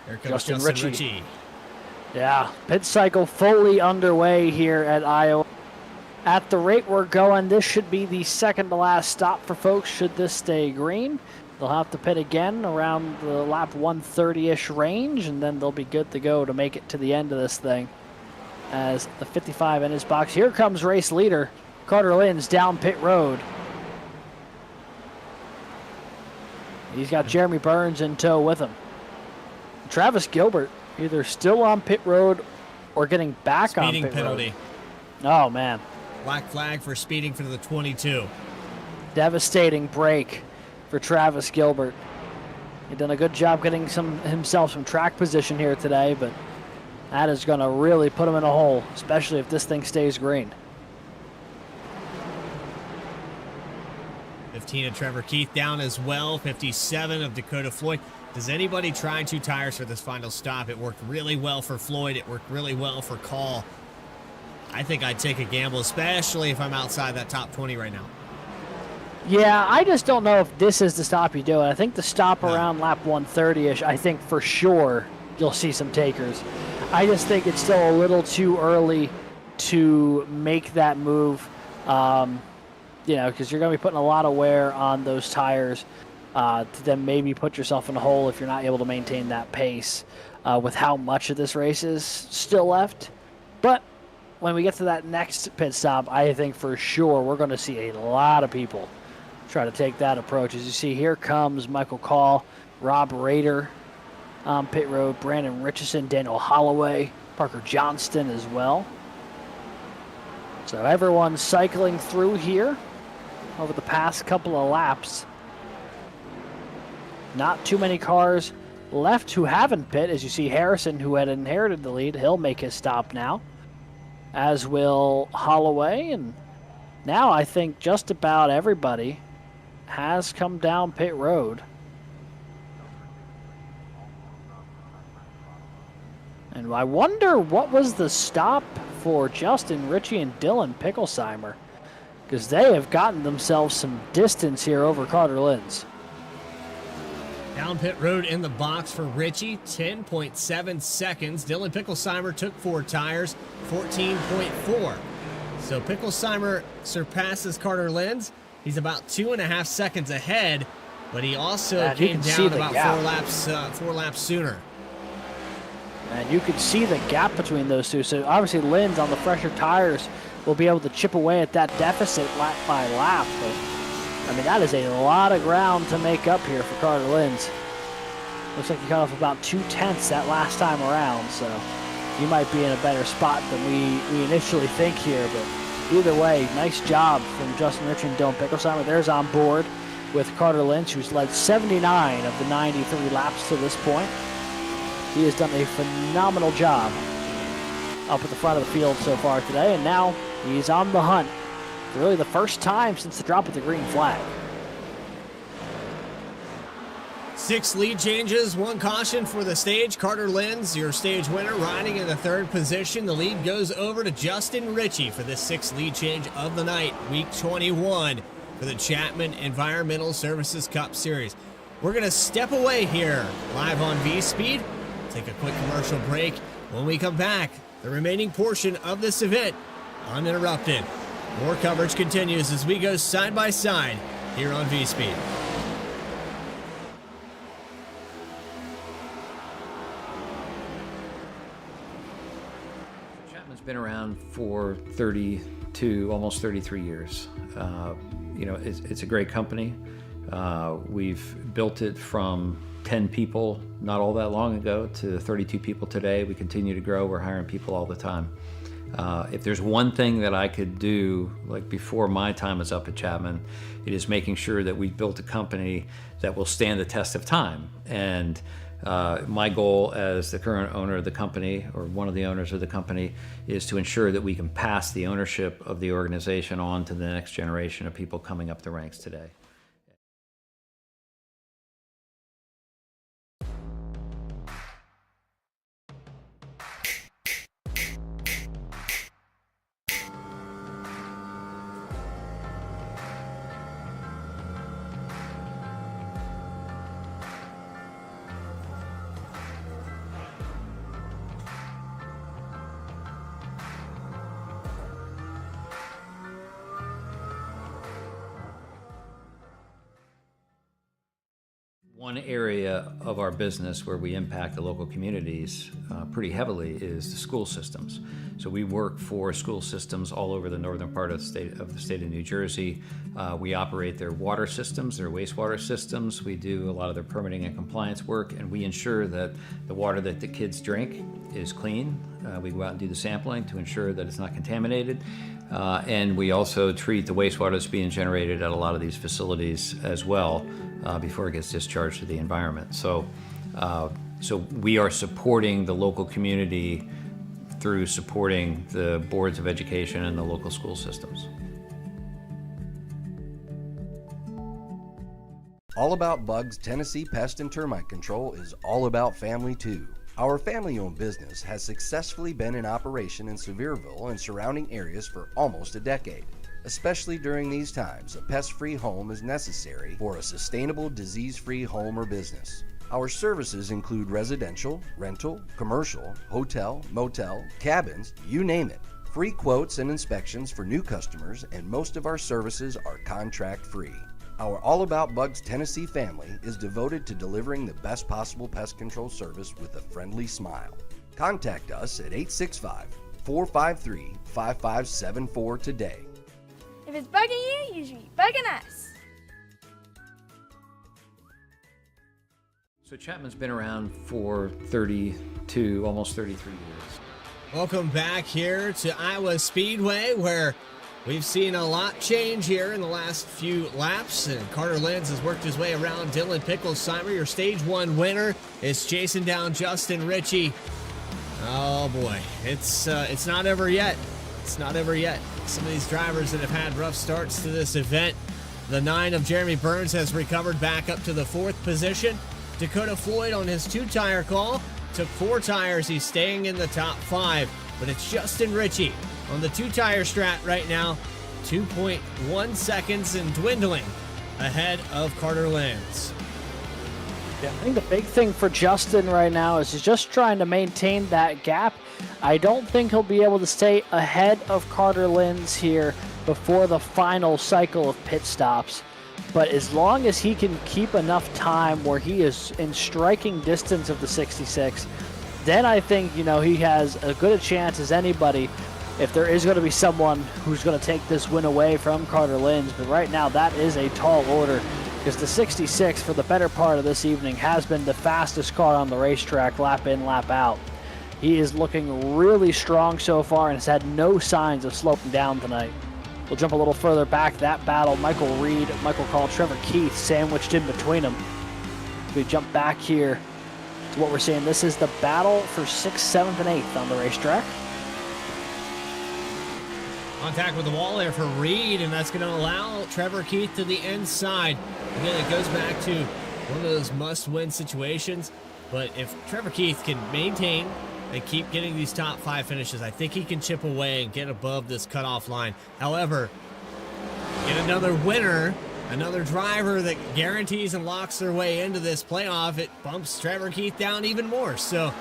Here comes Justin Ritchie. Yeah, pit cycle fully underway here at Iowa. At the rate we're going, this should be the second to last stop for folks should this stay green. They'll have to pit again around the lap 130-ish range, and then they'll be good to go to make it to the end of this thing. As the 55 in his box. Here comes race leader Carter Lenz down pit road. He's got Jeremy Burns in tow with him. Travis Gilbert either still on pit road or getting back on pit penalty. Road. Oh, man. Black flag for speeding for the 22. Devastating break for Travis Gilbert. He done a good job getting himself some track position here today, but that is going to really put him in a hole, especially if this thing stays green. 15 of Trevor Keith down as well. 57 of Dakota Floyd. Does anybody try 2 tires for this final stop? It worked really well for Floyd. It worked really well for Call. I think I'd take a gamble, especially if I'm outside that top 20 right now. Yeah, I just don't know if this is the stop you do. I think the stop around lap 130-ish, I think for sure you'll see some takers. I just think it's still a little too early to make that move. because you're going to be putting a lot of wear on those tires to then maybe put yourself in a hole if you're not able to maintain that pace with how much of this race is still left. But when we get to that next pit stop, I think for sure we're going to see a lot of people try to take that approach. As you see, here comes Michael Call, Rob Rader on pit road, Brandon Richardson, Daniel Holloway, Parker Johnston as well. So everyone's cycling through here over the past couple of laps. Not too many cars left who haven't pit. As you see, Harrison, who had inherited the lead, he'll make his stop now, as will Holloway. And now I think just about everybody has come down pit road. And I wonder what was the stop for Justin Ritchie and Dylan Picklesheimer, because they have gotten themselves some distance here over Carter Linz. Down pit road in the box for Ritchie, 10.7 seconds. Dylan Picklesheimer took 4 tires, 14.4. So Picklesheimer surpasses Carter Linz. He's about 2.5 seconds ahead, but he also came down about 4 laps sooner. And you can see the gap between those two. So obviously Linz on the fresher tires will be able to chip away at that deficit lap by lap. But I mean, that is a lot of ground to make up here for Carter Linz. Looks like he cut off about 2/10 that last time around, so he might be in a better spot than we initially think here. But either way, nice job from Justin Ritchie and Dylan Picklesheimer. There's on board with Carter Linz, who's led 79 of the 93 laps to this point. He has done a phenomenal job up at the front of the field so far today, and now he's on the hunt for really the first time since the drop of the green flag. 6 lead changes, 1 caution for the stage. Carter Linz, your stage winner, riding in the 3rd position. The lead goes over to Justin Ritchie for the 6th lead change of the night, week 21 for the Chapman Environmental Services Cup Series. We're going to step away here live on V-Speed. Take a quick commercial break. When we come back, the remaining portion of this event uninterrupted. More coverage continues as we go side by side here on V-Speed. Chapman's been around for 32, almost 33 years. It's a great company. We've built it from 10 people not all that long ago to 32 people today. We continue to grow. We're hiring people all the time. If there's one thing that I could do, like before my time is up at Chapman, it is making sure that we built a company that will stand the test of time. And my goal as the current owner of the company, or one of the owners of the company, is to ensure that we can pass the ownership of the organization on to the next generation of people coming up the ranks today. One area of our business where we impact the local communities pretty heavily is the school systems. So we work for school systems all over the northern part of the state of New Jersey. We operate their water systems, their wastewater systems. We do a lot of their permitting and compliance work, and we ensure that the water that the kids drink is clean. We go out and do the sampling to ensure that it's not contaminated. And we also treat the wastewater that's being generated at a lot of these facilities as well before it gets discharged to the environment. So we are supporting the local community through supporting the boards of education and the local school systems. All About Bugs Tennessee Pest and Termite Control is all about family too. Our family-owned business has successfully been in operation in Sevierville and surrounding areas for almost a decade. Especially during these times, a pest-free home is necessary for a sustainable, disease-free home or business. Our services include residential, rental, commercial, hotel, motel, cabins, you name it. free quotes and inspections for new customers, and most of our services are contract-free. Our All About Bugs Tennessee family is devoted to delivering the best possible pest control service with a friendly smile. Contact us at 865-453-5574 today. If it's bugging you, you should be bugging us. So Chapman's been around for 32, almost 33 years. Welcome back here to Iowa Speedway, where we've seen a lot change here in the last few laps, and Carter Lenz has worked his way around Dylan Picklesheimer. Your Stage 1 winner is chasing down Justin Ritchie. Oh boy, it's not over yet. It's not over yet. Some of these drivers that have had rough starts to this event. The 9 of Jeremy Burns has recovered back up to the 4th position. Dakota Floyd on his 2-tire call took 4 tires. He's staying in the top 5, but it's Justin Ritchie on the 2-tire strat right now, 2.1 seconds and dwindling ahead of Carter Lenz. I think the big thing for Justin right now is he's just trying to maintain that gap. I don't think he'll be able to stay ahead of Carter Lenz here before the final cycle of pit stops. But as long as he can keep enough time where he is in striking distance of the 66, then I think, he has as good a chance as anybody if there is going to be someone who's going to take this win away from Carter Lenz. But right now, that is a tall order, because the 66 for the better part of this evening has been the fastest car on the racetrack, lap in, lap out. He is looking really strong so far and has had no signs of slowing down tonight. We'll jump a little further back. That battle, Michael Reed, Michael Call, Trevor Keith sandwiched in between them. We jump back here to what we're seeing. This is the battle for 6th, 7th, and 8th on the racetrack. Contact with the wall there for Reed, and that's going to allow Trevor Keith to the inside. Again, it goes back to one of those must-win situations. But if Trevor Keith can maintain and keep getting these top 5 finishes, I think he can chip away and get above this cutoff line. However, get another winner, another driver that guarantees and locks their way into this playoff, it bumps Trevor Keith down even more. So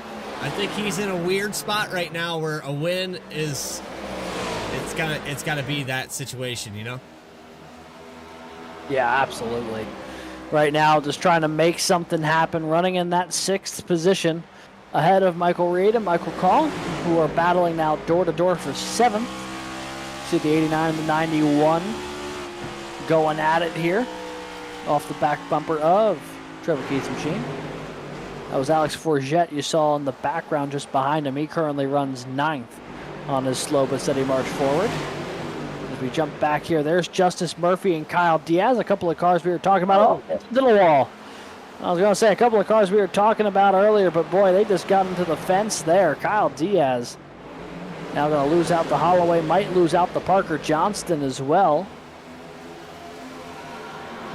I think he's in a weird spot right now where a win is, it's gotta be that situation, Yeah, absolutely. Right now, just trying to make something happen, running in that 6th position ahead of Michael Reed and Michael Call, who are battling now door-to-door for 7th. See the 89 and the 91 going at it here off the back bumper of Trevor Keith's machine. That was Alex Forget you saw in the background just behind him. He currently runs 9th on his slow but steady march forward. As we jump back here, there's Justice Murphy and Kyle Diaz, a couple of cars we were talking about. Oh, little wall. I was going to say a couple of cars we were talking about earlier, but boy, they just got into the fence there. Kyle Diaz now going to lose out the Holloway, might lose out the Parker Johnston as well.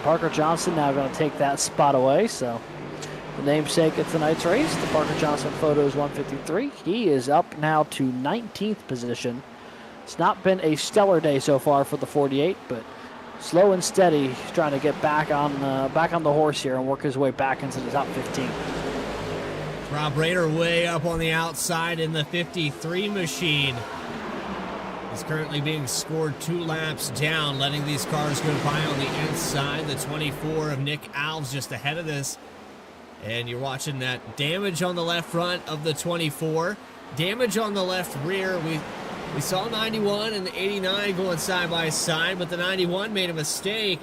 Parker Johnston now going to take that spot away, so the namesake of tonight's race, the Parker Johnston Photos 153. He is up now to 19th position. It's not been a stellar day so far for the 48, but slow and steady, he's trying to get back on the horse here and work his way back into the top 15. Rob Rader way up on the outside in the 53 machine. He's currently being scored 2 laps down, letting these cars go by on the inside. The 24 of Nick Alves just ahead of this. And you're watching that damage on the left front of the 24. Damage on the left rear. We saw 91 and the 89 going side by side, but the 91 made a mistake,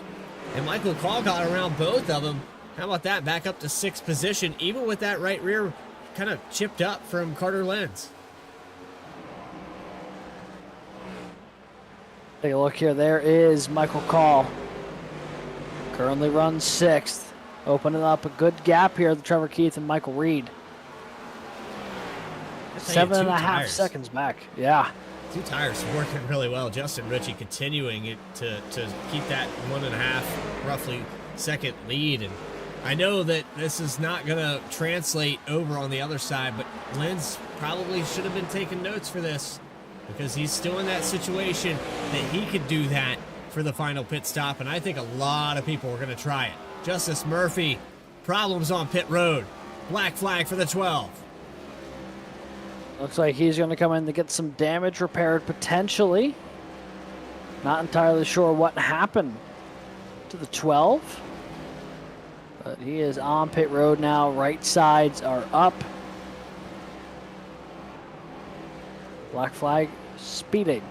and Michael Call got around both of them. How about that? Back up to 6th position, even with that right rear kind of chipped up from Carter Lenz. Take a look here. There is Michael Call. Currently runs 6th. Opening up a good gap here with Trevor Keith and Michael Reed. 7.5 seconds back. Yeah. 2 tires working really well. Justin Ritchie continuing it to keep that 1.5 roughly second lead. And I know that this is not going to translate over on the other side, but Lenz probably should have been taking notes for this, because he's still in that situation that he could do that for the final pit stop, and I think a lot of people are going to try it. Justice Murphy, problems on pit road. Black flag for the 12. Looks like he's going to come in to get some damage repaired potentially. Not entirely sure what happened to the 12. But he is on pit road now. Right sides are up. Black flag speeding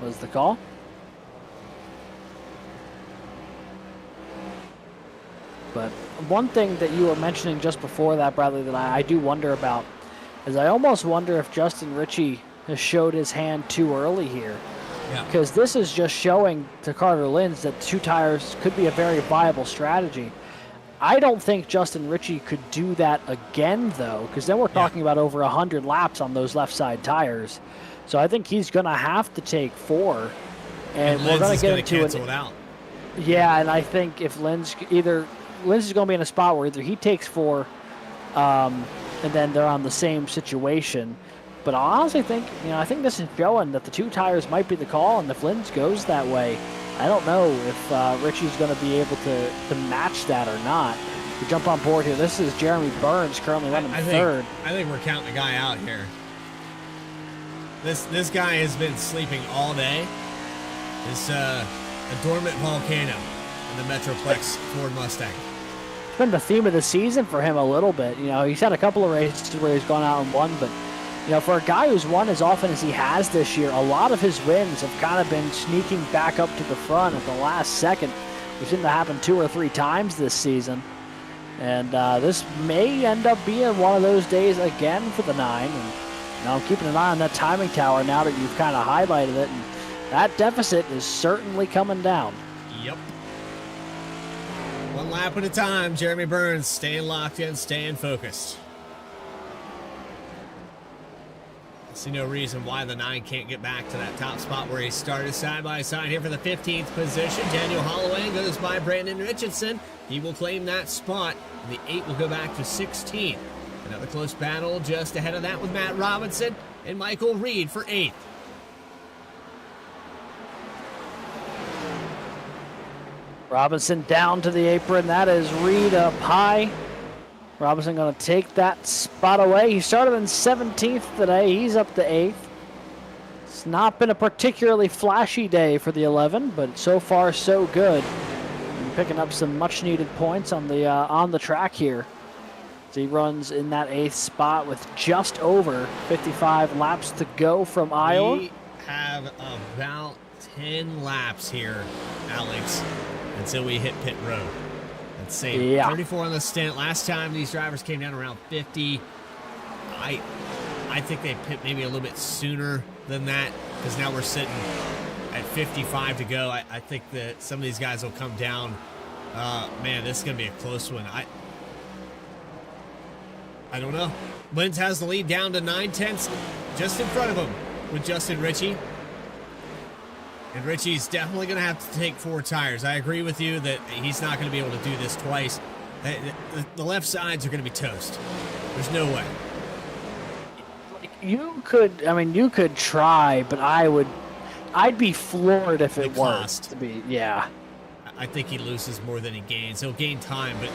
was the call. But one thing that you were mentioning just before that, Bradley, that I do wonder about is I almost wonder if Justin Ritchie has showed his hand too early here. Because this is just showing to Carter Linz that 2 tires could be a very viable strategy. I don't think Justin Ritchie could do that again, though, because then we're talking about over 100 laps on those left side tires. So I think he's going to have to take 4. And we're going to get into it out. Yeah, and I think if Linz is going to be in a spot where either he takes 4 and then they're on the same situation. But I honestly think, I think this is showing that the 2 tires might be the call, and if Linz goes that way, I don't know if Ritchie's going to be able to match that or not. We jump on board here. This is Jeremy Burns currently running third. I think we're counting a guy out here. This guy has been sleeping all day. It's a dormant volcano in the Metroplex Ford Mustang. It's been the theme of the season for him a little bit. He's had a couple of races where he's gone out and won, but for a guy who's won as often as he has this year, a lot of his wins have kind of been sneaking back up to the front at the last second. We've seen that happen 2 or 3 times this season. And this may end up being one of those days again for the 9. And I'm keeping an eye on that timing tower now that you've kind of highlighted it. And that deficit is certainly coming down. Yep. 1 lap at a time. Jeremy Burns staying locked in, staying focused. I see no reason why the 9 can't get back to that top spot where he started side by side here for the 15th position. Daniel Holloway goes by Brandon Richardson. He will claim that spot. And the 8 will go back to 16th. Another close battle just ahead of that with Matt Robinson and Michael Reed for 8th. Robinson down to the apron. That is Reed up high. Robinson going to take that spot away. He started in 17th today. He's up to 8th. It's not been a particularly flashy day for the 11, but so far so good. And picking up some much-needed points on the track here. So he runs in that 8th spot with just over 55 laps to go from Iowa. We have about 10 laps here, Alex, until we hit pit road. Let's see, 34 on the stint. Last time these drivers came down around 50. I think they pit maybe a little bit sooner than that, because now we're sitting at 55 to go. I think that some of these guys will come down. Man, this is going to be a close one. I don't know. Linz has the lead down to 9/10, just in front of him with Justin Ritchie. And Ritchie's definitely going to have to take 4 tires. I agree with you that he's not going to be able to do this twice. The left sides are going to be toast. There's no way. You could try, but I'd be floored if it worked. To be, yeah. I think he loses more than he gains. He'll gain time, but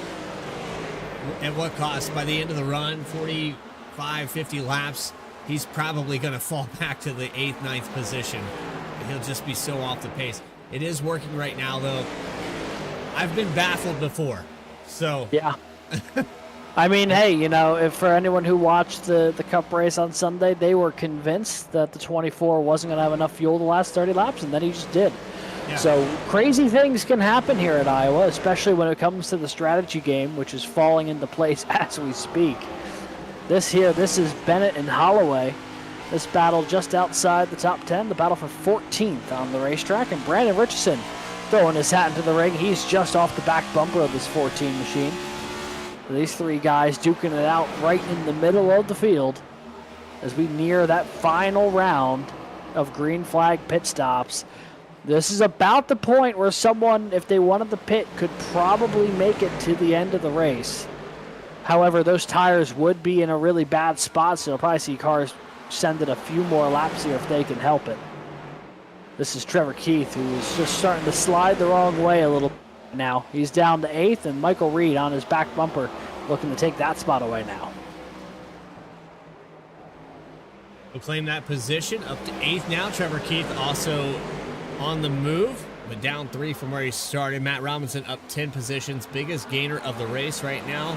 at what cost? By the end of the run, 45, 50 laps, he's probably going to fall back to the 8th, 9th position. He'll just be so off the pace. It is working right now, though. I've been baffled before, so. Yeah. I mean, hey, if for anyone who watched the Cup race on Sunday, they were convinced that the 24 wasn't going to have enough fuel the last 30 laps, and then he just did. Yeah. So crazy things can happen here at Iowa, especially when it comes to the strategy game, which is falling into place as we speak. This is Bennett and Holloway. This battle just outside the top 10, the battle for 14th on the racetrack, and Brandon Richardson throwing his hat into the ring. He's just off the back bumper of this 14 machine. These 3 guys duking it out right in the middle of the field as we near that final round of green flag pit stops. This is about the point where someone, if they wanted the pit, could probably make it to the end of the race. However, those tires would be in a really bad spot, so you'll probably see cars send it a few more laps here if they can help it. This is Trevor Keith, who is just starting to slide the wrong way a little now. He's down to 8th, and Michael Reed on his back bumper looking to take that spot away now. will claim that position. Up to 8th now. Trevor Keith also on the move, but down 3 from where he started. Matt Robinson up 10 positions. Biggest gainer of the race right now.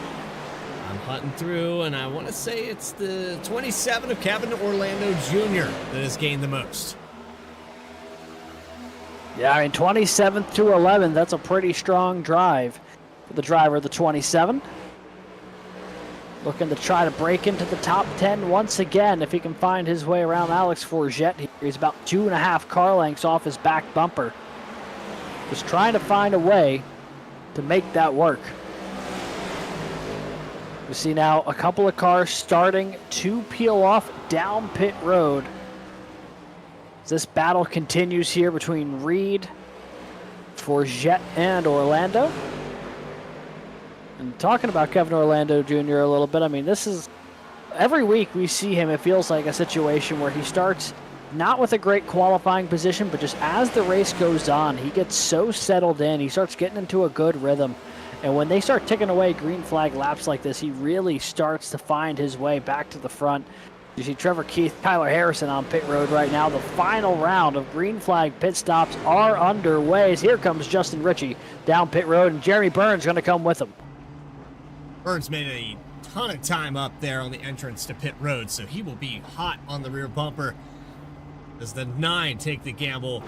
I'm hunting through, and I want to say it's the 27 of Kevin Orlando Jr. that has gained the most. Yeah, I mean, 27th to 11th, that's a pretty strong drive for the driver of the 27. Looking to try to break into the top 10 once again if he can find his way around Alex Forget. He's about 2.5 car lengths off his back bumper. Just trying to find a way to make that work. We see now a couple of cars starting to peel off down pit road. This battle continues here between Reed, Forget, and Orlando. And talking about Kevin Orlando Jr. a little bit, I mean, this is, every week we see him, it feels like a situation where he starts not with a great qualifying position, but just as the race goes on, he gets so settled in, he starts getting into a good rhythm. And when they start ticking away green flag laps like this, he really starts to find his way back to the front. You see Trevor Keith, Tyler Harrison on pit road right now. The final round of green flag pit stops are underway. Here comes Justin Ritchie down pit road, and Jeremy Burns going to come with him. Burns made a ton of time up there on the entrance to pit road, so he will be hot on the rear bumper as the 9 take the gamble.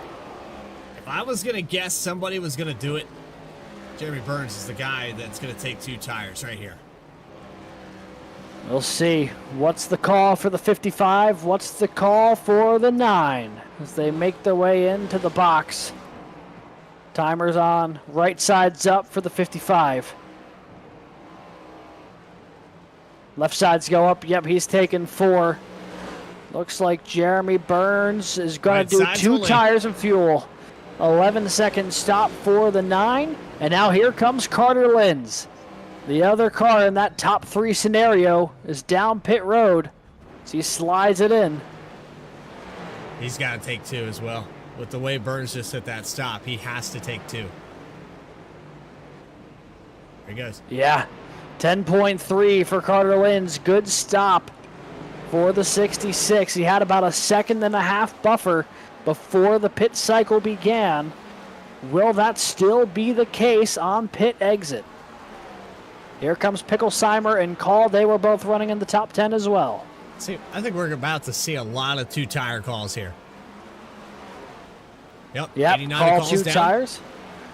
If I was going to guess somebody was going to do it, Jeremy Burns is the guy that's going to take 2 tires right here. We'll see. What's the call for the 55? What's the call for the 9? As they make their way into the box. Timer's on. Right side's up for the 55. Left sides go up. Yep, he's taking 4. Looks like Jeremy Burns is going to do 2 tires and fuel. 11-second stop for the 9. And now here comes Carter Linz. The other car in that top 3 scenario is down pit road. So he slides it in. He's got to take 2 as well. With the way Burns just hit that stop, he has to take 2. There he goes. Yeah. 10.3 for Carter Linz. Good stop for the 66. He had about a 1.5-second buffer before the pit cycle began. Will that still be the case on pit exit? Here comes Picklesheimer and Call. They were both running in the top 10 as well. See, I think we're about to see a lot of 2-tire calls here. Yep, 89 Call calls 2 down. tires.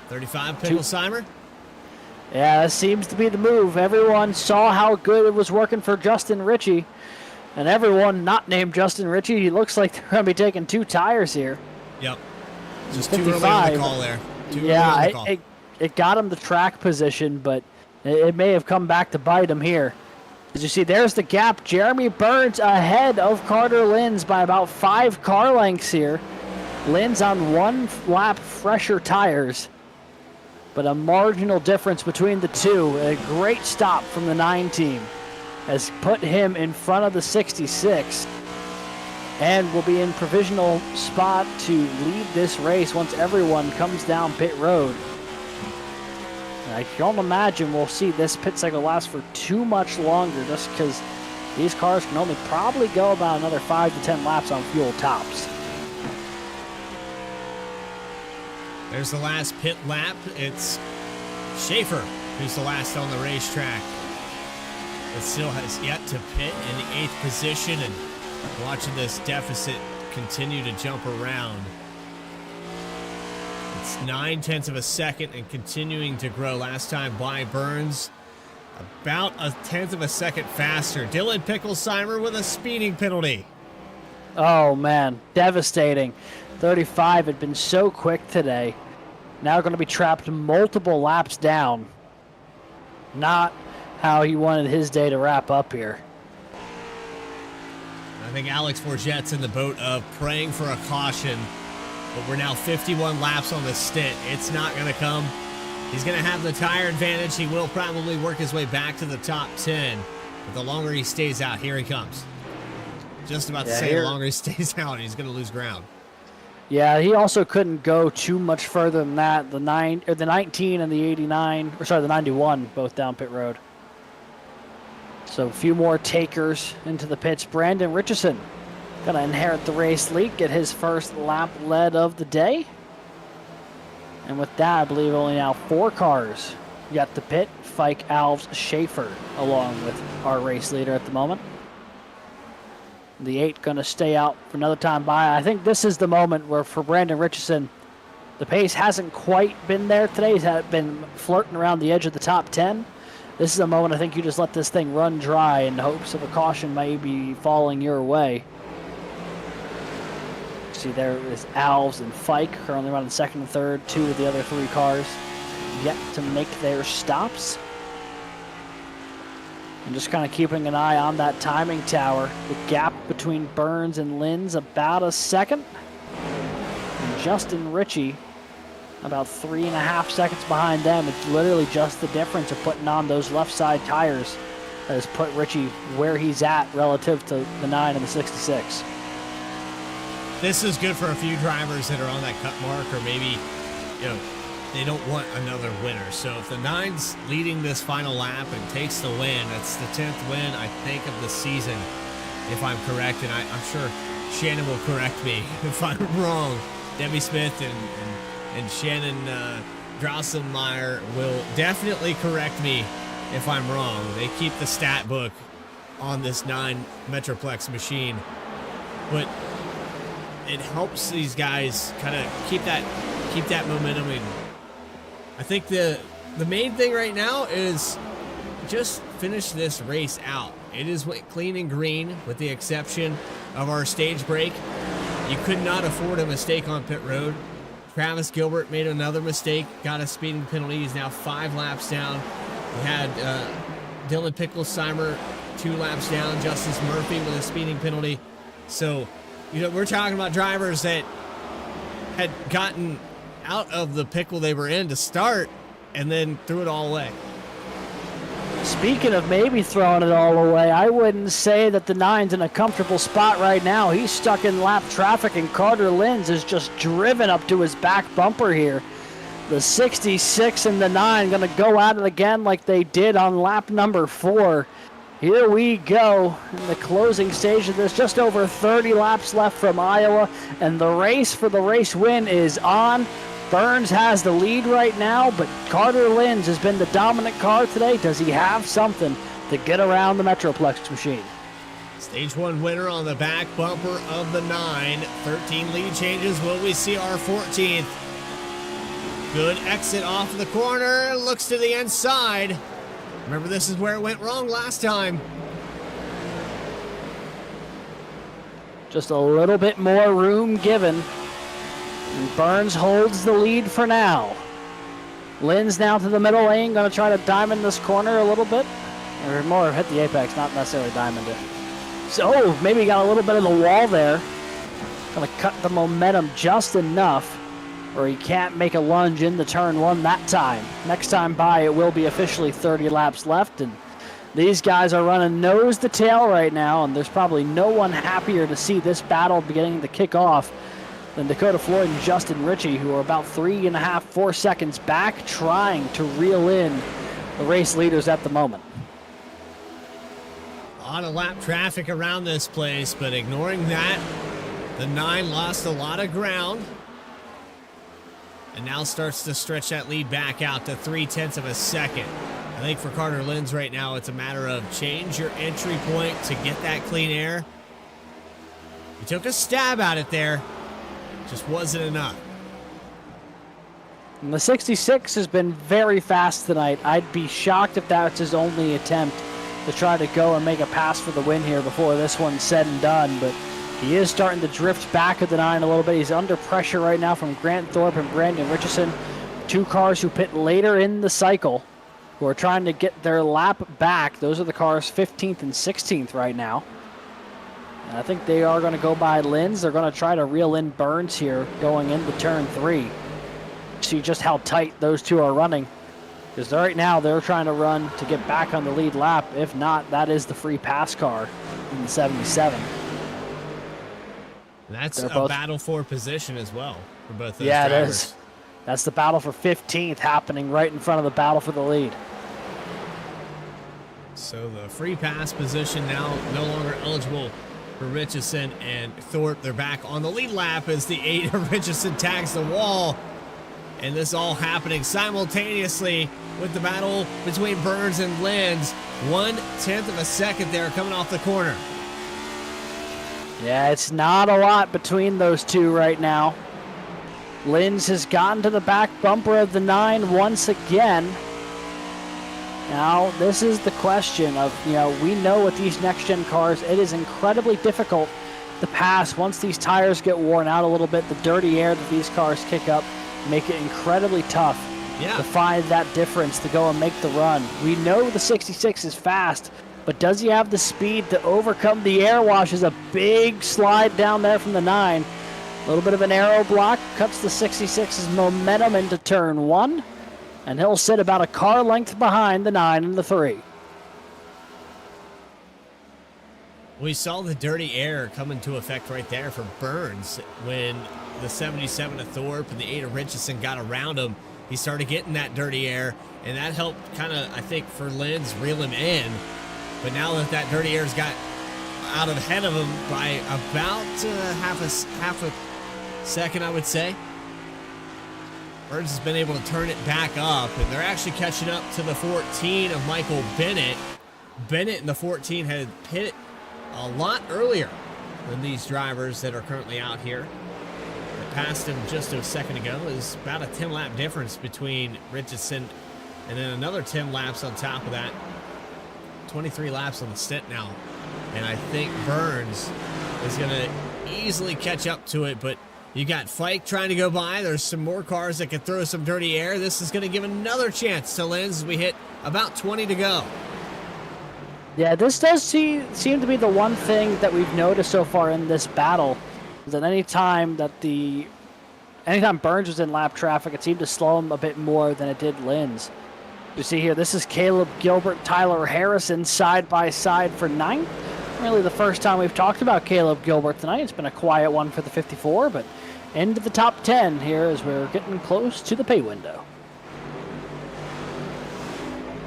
35 Picklesheimer. Yeah, that seems to be the move. Everyone saw how good it was working for Justin Ritchie. And everyone not named Justin Ritchie, he looks like they're going to be taking 2 tires here. Yep. Just too early on the call there. It got him the track position, but it may have come back to bite him here. As you see, there's the gap. Jeremy Burns ahead of Carter Linz by about 5 car lengths here. Linz on 1 lap fresher tires, but a marginal difference between the 2. A great stop from the 9 team has put him in front of the 66 and will be in provisional spot to lead this race once everyone comes down pit road. I don't imagine we'll see this pit cycle last for too much longer, just because these cars can only probably go about another 5 to 10 laps on fuel tops. There's the last pit lap. It's Schaefer who's the last on the racetrack. But still has yet to pit in the 8th position, and watching this deficit continue to jump around. It's 0.9 of a second and continuing to grow. Last time by Burns, about 1/10 of a second faster. Dylan Picklesheimer with a speeding penalty. Oh man, devastating. 35 had been so quick today. Now going to be trapped multiple laps down. Not how he wanted his day to wrap up here. I think Alex Forget's in the boat of praying for a caution. But we're now 51 laps on the stint. It's not going to come. He's going to have the tire advantage. He will probably work his way back to the top 10. But the longer he stays out, here he comes. Just about to say the longer he stays out, he's going to lose ground. Yeah, he also couldn't go too much further than that. The 19 and the 89, or sorry, the 91, both down pit road. So a few more takers into the pits. Brandon Richardson Gonna inherit the race lead, get his first lap led of the day. And with that, I believe only now 4 cars. You got the pit, Fike, Alves, Schaefer, along with our race leader at the moment. The 8 gonna stay out for another time by. I think this is the moment where for Brandon Richardson, the pace hasn't quite been there today. He's been flirting around the edge of the top 10. This is a moment I think you just let this thing run dry in hopes of a caution maybe falling your way. See, there is Alves and Fike currently running second and third. 2 of the other 3 cars yet to make their stops. And just kind of keeping an eye on that timing tower. The gap between Burns and Linz about a second. And Justin Ritchie about 3.5 seconds behind them. It's literally just the difference of putting on those left side tires that has put Ritchie where he's at relative to the 9 and the 66. This is good for a few drivers that are on that cut mark, or maybe, they don't want another winner. So if the 9's leading this final lap and takes the win, that's the 10th win, I think, of the season, if I'm correct. And I'm sure Shannon will correct me if I'm wrong. Debbie Smith and Shannon Drosselmeyer will definitely correct me if I'm wrong. They keep the stat book on this 9 Metroplex machine. But it helps these guys kind of keep that momentum. And I think the main thing right now is just finish this race out. It is clean and green with the exception of our stage break. You could not afford a mistake on pit road. Travis Gilbert made another mistake, got a speeding penalty. He's now 5 laps down. We had Dylan Picklesheimer 2 laps down. Justice Murphy with a speeding penalty. So, we're talking about drivers that had gotten out of the pickle they were in to start and then threw it all away. Speaking of maybe throwing it all away, I wouldn't say that the 9's in a comfortable spot right now. He's stuck in lap traffic, and Carter Linz is just driven up to his back bumper here. The 66 and the 9 going to go at it again like they did on lap number 4. Here we go in the closing stage of this. Just over 30 laps left from Iowa, and the race for the race win is on. Burns has the lead right now, but Carter Linz has been the dominant car today. Does he have something to get around the Metroplex machine? Stage 1 winner on the back bumper of the 9. 13 lead changes. Will we see our 14th? Good exit off of the corner. Looks to the inside. Remember, this is where it went wrong last time. Just a little bit more room given. And Burns holds the lead for now. Linz now to the middle lane, going to try to diamond this corner a little bit. Or more hit the apex, not necessarily diamond it. So, maybe got a little bit of the wall there. Going to cut the momentum just enough, or he can't make a lunge in the turn 1 that time. Next time by, it will be officially 30 laps left, and these guys are running nose to tail right now, and there's probably no one happier to see this battle beginning to kick off than Dakota Floyd and Justin Ritchie, who are about 3.5, 4 seconds back, trying to reel in the race leaders at the moment. A lot of lap traffic around this place, but ignoring that, the 9 lost a lot of ground. And now starts to stretch that lead back out to 0.3 of a second. I think for Carter Linz right now, it's a matter of change your entry point to get that clean air. He took a stab at it there. Just wasn't enough. And the 66 has been very fast tonight. I'd be shocked if that's his only attempt to try to go and make a pass for the win here before this one's said and done. But he is starting to drift back at the 9 a little bit. He's under pressure right now from Grant Thorpe and Brandon Richardson. 2 cars who pit later in the cycle who are trying to get their lap back. Those are the cars 15th and 16th right now. And I think they are going to go by Linz. They're going to try to reel in Burns here going into turn 3. See just how tight those 2 are running. Because right now they're trying to run to get back on the lead lap. If not, that is the free pass car in the 77. That's a battle for position as well for both those drivers. It is. That's the battle for 15th happening right in front of the battle for the lead. So the free pass position now no longer eligible for Richardson and Thorpe. They're back on the lead lap as the 8 of Richardson tags the wall. And this all happening simultaneously with the battle between Burns and Lenz. 1/10 of a second there coming off the corner. Yeah, it's not a lot between those two right now. Lenz has gotten to the back bumper of the 9 once again. Now, this is the question of, we know with these next-gen cars, it is incredibly difficult to pass once these tires get worn out a little bit. The dirty air that these cars kick up make it incredibly tough to find that difference to go and make the run. We know the 66 is fast, but does he have the speed to overcome the air washes? A big slide down there from the 9. A little bit of an aero block cuts the 66's momentum into turn 1, and he'll sit about a car length behind the 9 and the 3. We saw the dirty air come into effect right there for Burns when the 77 of Thorpe and the 8 of Richardson got around him. He started getting that dirty air, and that helped kind of, I think, for Lenz reel him in. But now that dirty air's got out ahead of him by about half a second, I would say, Burns has been able to turn it back up, and they're actually catching up to the 14 of Michael Bennett. Bennett and the 14 had hit a lot earlier than these drivers that are currently out here. That passed him just a second ago. Is about a 10-lap difference between Richardson and then another 10 laps on top of that. 23 laps on the stint now. And I think Burns is going to easily catch up to it, but you got Fike trying to go by. There's some more cars that can throw some dirty air. This is going to give another chance to Lenz as we hit about 20 to go. Yeah, this does seem to be the one thing that we've noticed so far in this battle, is that anytime Burns was in lap traffic, it seemed to slow him a bit more than it did Lenz. You see here, this is Caleb Gilbert, Tyler Harrison side by side for 9th. Really the first time we've talked about Caleb Gilbert tonight. It's been a quiet one for the 54, but into the top 10 here as we're getting close to the pay window.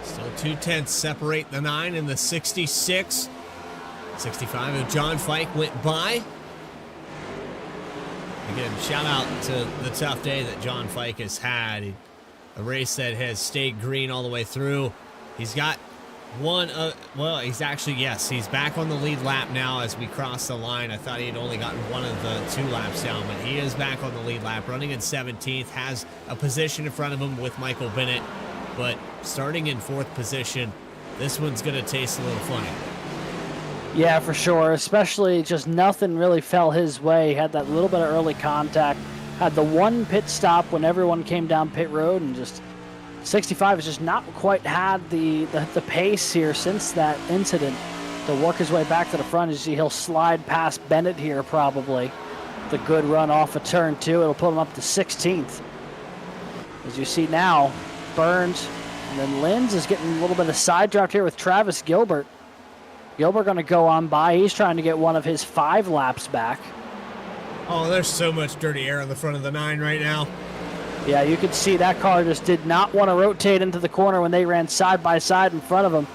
Still 2/10 separate the 9 and the 66. 65 of John Fike went by. Again, shout out to the tough day that John Fike has had. A race that has stayed green all the way through. He's got he's back on the lead lap now as we cross the line. I thought he had only gotten one of the 2 laps down, but he is back on the lead lap, running in 17th, has a position in front of him with Michael Bennett, but starting in 4th position, this one's going to taste a little funny. Yeah, for sure, especially just nothing really fell his way. Had that little bit of early contact, had the one pit stop when everyone came down pit road, and just 65 has just not quite had the pace here since that incident to work his way back to the front. As you see, he'll slide past Bennett here probably. The good run off of turn 2. It'll put him up to 16th. As you see now, Burns and then Lenz is getting a little bit of side draft here with Travis Gilbert. Gilbert going to go on by. He's trying to get one of his 5 laps back. Oh, there's so much dirty air on the front of the 9 right now. Yeah, you could see that car just did not want to rotate into the corner when they ran side by side in front of him.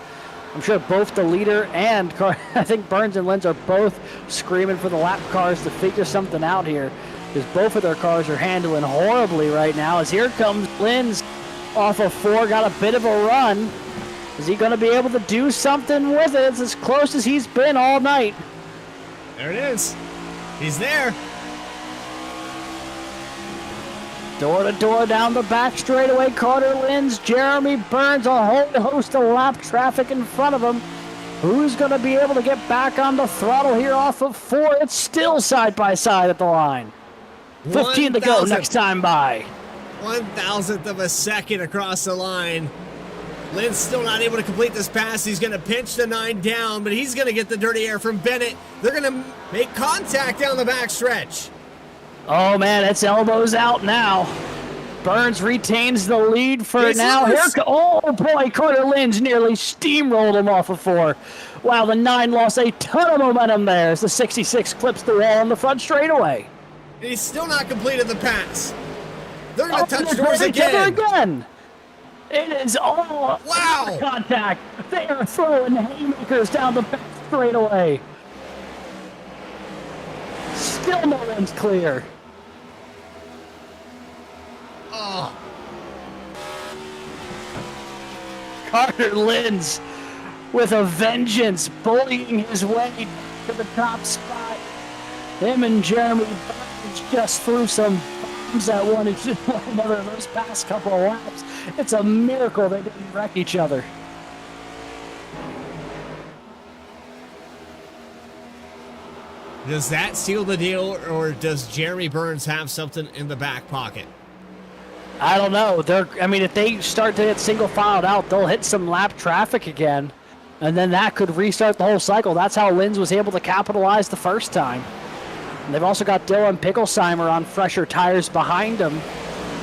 I'm sure both the leader and I think Burns and Lenz are both screaming for the lap cars to figure something out here, because both of their cars are handling horribly right now. As here comes Lenz off of 4, got a bit of a run. Is he going to be able to do something with it? It's as close as he's been all night. There it is. He's there. Door to door down the back straightaway. Carter Lenz, Jeremy Burns, a whole host of lap traffic in front of him. Who's going to be able to get back on the throttle here off of 4? It's still side by side at the line. 15 to go next time by. 1,000th of a second across the line. Lenz still not able to complete this pass. He's going to pinch the 9 down, but he's going to get the dirty air from Bennett. They're going to make contact down the backstretch. Oh, man, it's elbows out now. Burns retains the lead for now. Oh, boy, Carter Lenz nearly steamrolled him off of 4. Wow, the 9 lost a ton of momentum there as the 66 clips the wall on the front straightaway. And he's still not completed the pass. They're going to touch doors again. It is all contact. They are throwing haymakers down the back straightaway. Still no one's clear. Oh, Carter Linz with a vengeance, bullying his way to the top spot. Him and Jeremy Burns just threw some bombs at one another those past couple of laps. It's a miracle they didn't wreck each other. does that seal the deal, or does Jeremy Burns have something in the back pocket? I don't know. If they start to get single filed out, they'll hit some lap traffic again, and then that could restart the whole cycle. That's how Linz was able to capitalize the first time. And they've also got Dylan Picklesheimer on fresher tires behind him.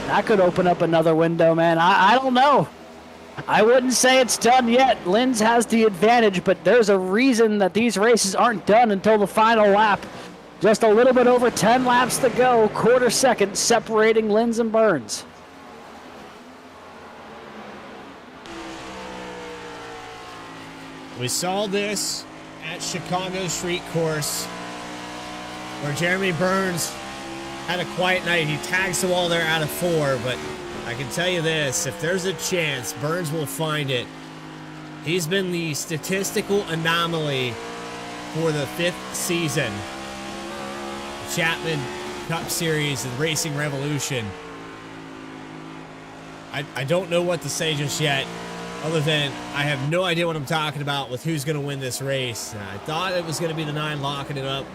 That could open up another window, man. I don't know. I wouldn't say it's done yet. Linz has the advantage, but there's a reason that these races aren't done until the final lap. Just a little bit over 10 laps to go, quarter second separating Linz and Burns. We saw this at Chicago Street Course, where Jeremy Burns had a quiet night. He tags the wall there out of 4, but I can tell you this, if there's a chance, Burns will find it. He's been the statistical anomaly for the 5th season. The Chapman Cup Series and Racing Revolution. I don't know what to say just yet, other than I have no idea what I'm talking about with who's going to win this race. I thought it was going to be the 9 locking it up,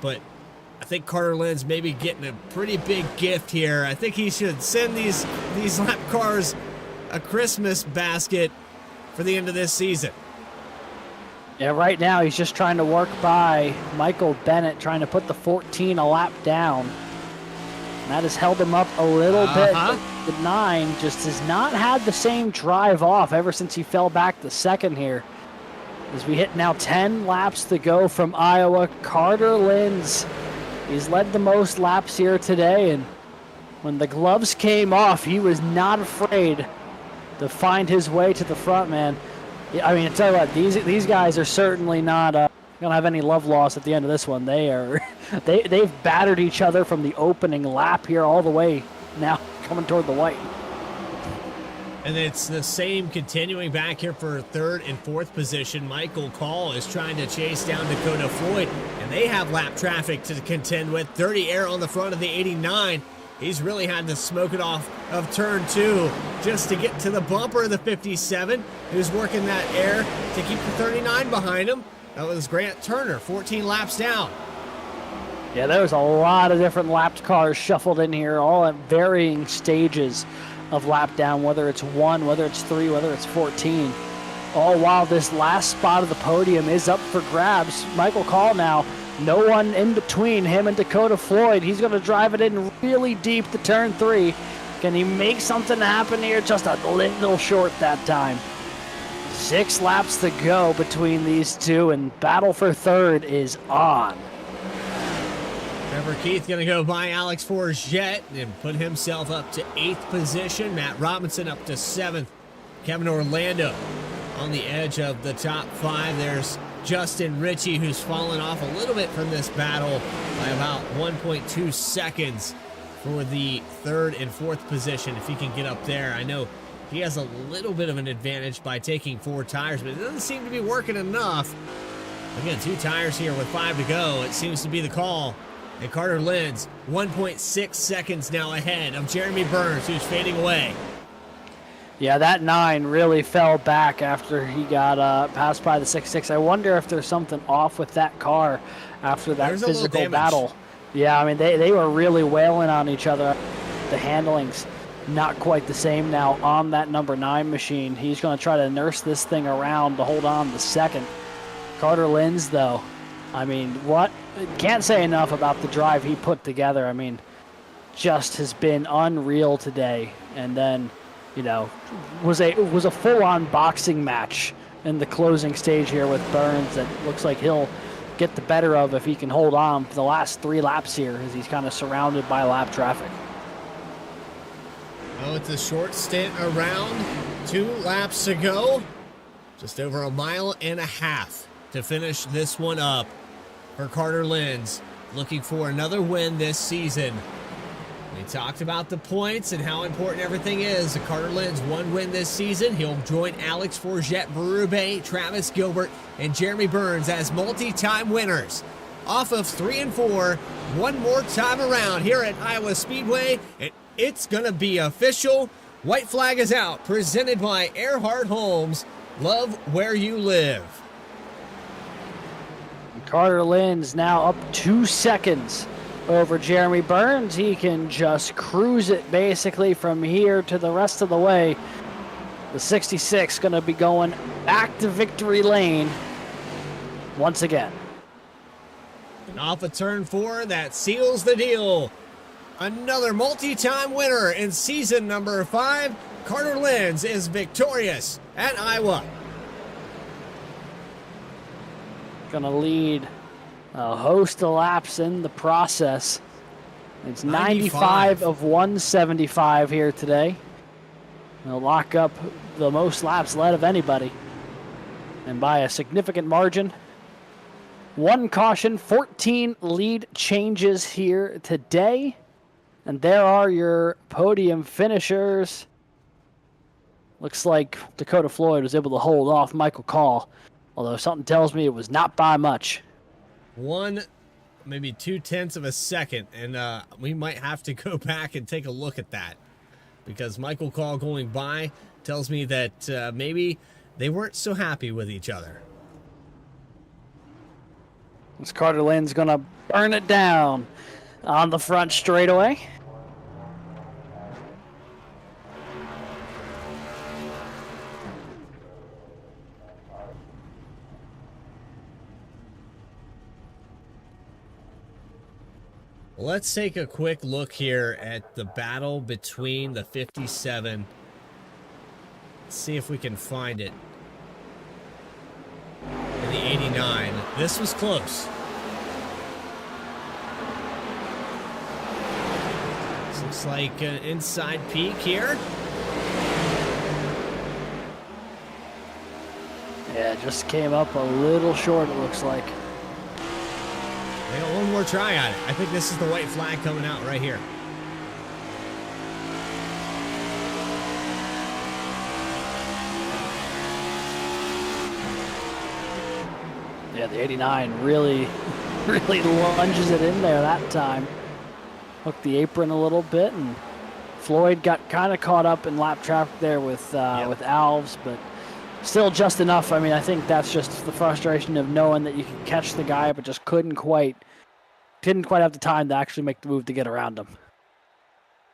but I think Carter Linz may be getting a pretty big gift here. I think he should send these lap cars a Christmas basket for the end of this season. Yeah, right now he's just trying to work by Michael Bennett, trying to put the 14 a lap down. And that has held him up a little bit. But the 9 just has not had the same drive off ever since he fell back the second here. As we hit now 10 laps to go from Iowa, Carter Linz. He's led the most laps here today, and when the gloves came off, he was not afraid to find his way to the front, man. I mean, I tell you what, these guys are certainly not gonna have any love lost at the end of this one. They've battered each other from the opening lap here all the way now coming toward the white. And it's the same continuing back here for 3rd and 4th position. Michael Call is trying to chase down Dakota Floyd, and they have lap traffic to contend with. 30 air on the front of the 89. He's really had to smoke it off of turn 2 just to get to the bumper of the 57. Who's working that air to keep the 39 behind him. That was Grant Turner, 14 laps down. Yeah, there was a lot of different lapped cars shuffled in here, all at varying stages of lap down, whether it's 1, whether it's 3, whether it's 14. All while this last spot of the podium is up for grabs. Michael Call now, no one in between him and Dakota Floyd. He's going to drive it in really deep to turn 3. Can he make something happen here? Just a little short that time. 6 laps to go between these two, and battle for 3rd is on. Trevor Keith going to go by Alex Forget and put himself up to 8th position. Matt Robinson up to 7th. Kevin Orlando on the edge of the top 5. There's Justin Ritchie, who's fallen off a little bit from this battle by about 1.2 seconds for the 3rd and 4th position, if he can get up there. I know he has a little bit of an advantage by taking 4 tires, but it doesn't seem to be working enough. Again, 2 tires here with 5 to go. It seems to be the call. And Carter Linz, 1.6 seconds now ahead of Jeremy Burns, who's fading away. Yeah, that 9 really fell back after he got passed by the 6.6. I wonder if there's something off with that car after that physical battle. Yeah, I mean, they were really wailing on each other. The handling's not quite the same now on that number 9 machine. He's going to try to nurse this thing around to hold on to 2nd. Carter Linz, though, I mean, can't say enough about the drive he put together. I mean, just has been unreal today. And then, you know, was a full-on boxing match in the closing stage here with Burns that looks like he'll get the better of if he can hold on for the last 3 laps here, as he's kind of surrounded by lap traffic. Well, it's a short stint around. 2 laps to go. Just over 1.5 miles to finish this one up for Carter Linz. looking for another win this season. We talked about the points and how important everything is. Carter Lynn's one win this season. He'll join Alex Forget, Berube, Travis Gilbert, and Jeremy Burns as multi-time winners. Off of 3 and 4, one more time around here at Iowa Speedway, and it's going to be official. White flag is out, presented by Erhardt Homes. Love where you live. Carter Lynn's now up 2 seconds over Jeremy Burns. He can just cruise it basically from here to the rest of the way. The 66 going to be going back to victory lane once again. And off of turn 4, that seals the deal. Another multi-time winner in season number 5. Carter Lynn's is victorious at Iowa. Gonna lead a host of laps in the process. It's 95 of 175 here today. They'll lock up the most laps led of anybody, and by a significant margin. 1 caution, 14 lead changes here today. And there are your podium finishers. Looks like Dakota Floyd was able to hold off Michael Call, although something tells me it was not by much. 1, maybe 0.2 of a second, and we might have to go back and take a look at that, because Michael Call going by tells me that maybe they weren't so happy with each other. This Carter Lynn's gonna burn it down on the front straightaway. Let's take a quick look here at the battle between the 57. Let's see if we can find it. And the 89. This was close. This looks like an inside peek here. Yeah, just came up a little short, it looks like. They got one more try at it. I think this is the white flag coming out right here. Yeah, the 89 really lunges it in there that time. Hooked the apron a little bit, and Floyd got kind of caught up in lap traffic there with Alves, but still just enough. I mean, I think that's just the frustration of knowing that you can catch the guy, but just didn't quite have the time to actually make the move to get around him.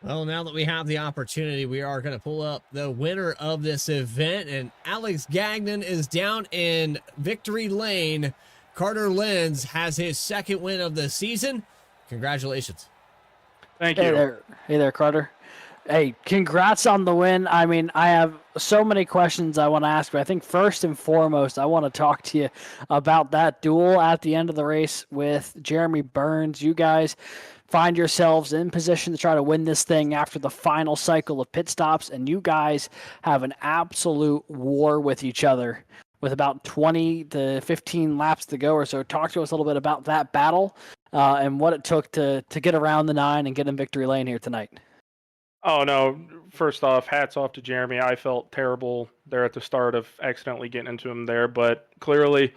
Well, now that we have the opportunity, we are going to pull up the winner of this event, and Alex Gagnon is down in victory lane. Carter Lynn's has his second win of the season. Congratulations. Thank you. Hey there, Carter. Hey, congrats on the win. I mean, I have so many questions I want to ask, but I think first and foremost, I want to talk to you about that duel at the end of the race with Jeremy Burns. You guys find yourselves in position to try to win this thing after the final cycle of pit stops, and you guys have an absolute war with each other with about 20 to 15 laps to go or so. Talk to us a little bit about that battle and what it took to get around the 9 and get in victory lane here tonight. Oh, no. First off, hats off to Jeremy. I felt terrible there at the start of accidentally getting into him there, but clearly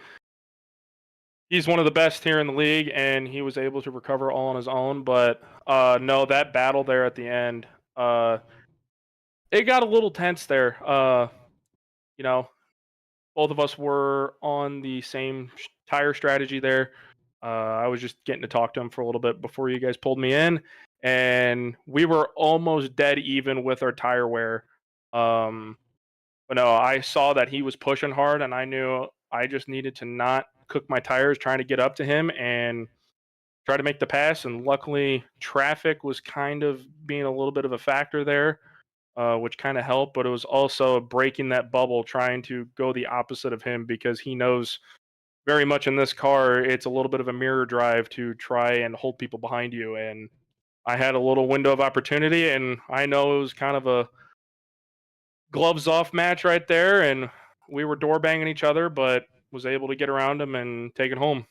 he's one of the best here in the league, and he was able to recover all on his own. But no, that battle there at the end, it got a little tense there. You know, both of us were on the same tire strategy there. I was just getting to talk to him for a little bit before you guys pulled me in, and we were almost dead even with our tire wear. But no, I saw that he was pushing hard, and I knew I just needed to not cook my tires trying to get up to him and try to make the pass. And luckily, traffic was kind of being a little bit of a factor there, which kind of helped. But it was also breaking that bubble, trying to go the opposite of him, because he knows very much in this car, it's a little bit of a mirror drive to try and hold people behind you. And I had a little window of opportunity, and I know it was kind of a gloves off match right there, and we were door banging each other, but was able to get around him and take it home.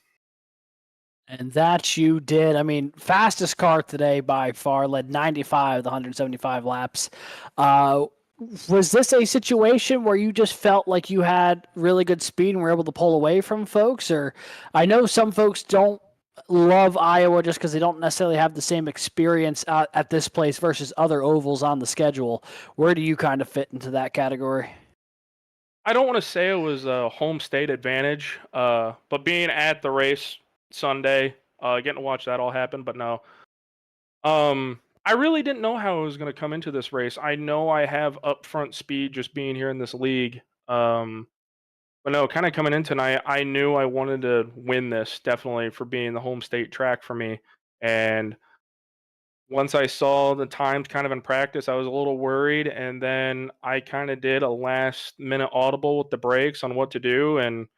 And that you did. I mean, fastest car today by far, led 95 of the 175 laps. Was this a situation where you just felt like you had really good speed and were able to pull away from folks? Or I know some folks don't love Iowa just because they don't necessarily have the same experience at this place versus other ovals on the schedule. Where do you kind of fit into that category? I don't want to say it was a home state advantage, but being at the race Sunday, getting to watch that all happen, but no. I really didn't know how I was going to come into this race. I know I have upfront speed just being here in this league. But no, kind of coming in tonight, I knew I wanted to win this definitely for being the home state track for me. And once I saw the times kind of in practice, I was a little worried. And then I kind of did a last minute audible with the brakes on what to do. And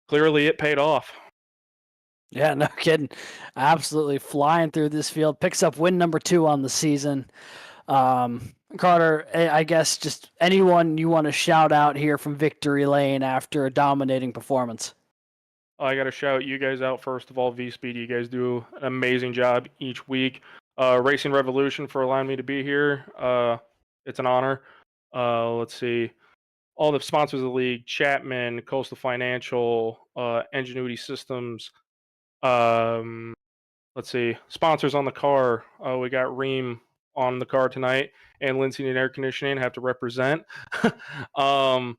clearly it paid off. Yeah, no kidding. Absolutely flying through this field. Picks up win number 2 on the season. Carter, I guess just anyone you want to shout out here from Victory Lane after a dominating performance. I got to shout you guys out first of all. V-Speed, you guys do an amazing job each week. Racing Revolution for allowing me to be here. It's an honor. Let's see. All the sponsors of the league, Chapman, Coastal Financial, Enginuity Systems. Let's see. Sponsors on the car. We got Ream on the car tonight, and Lindsay and Air Conditioning have to represent. I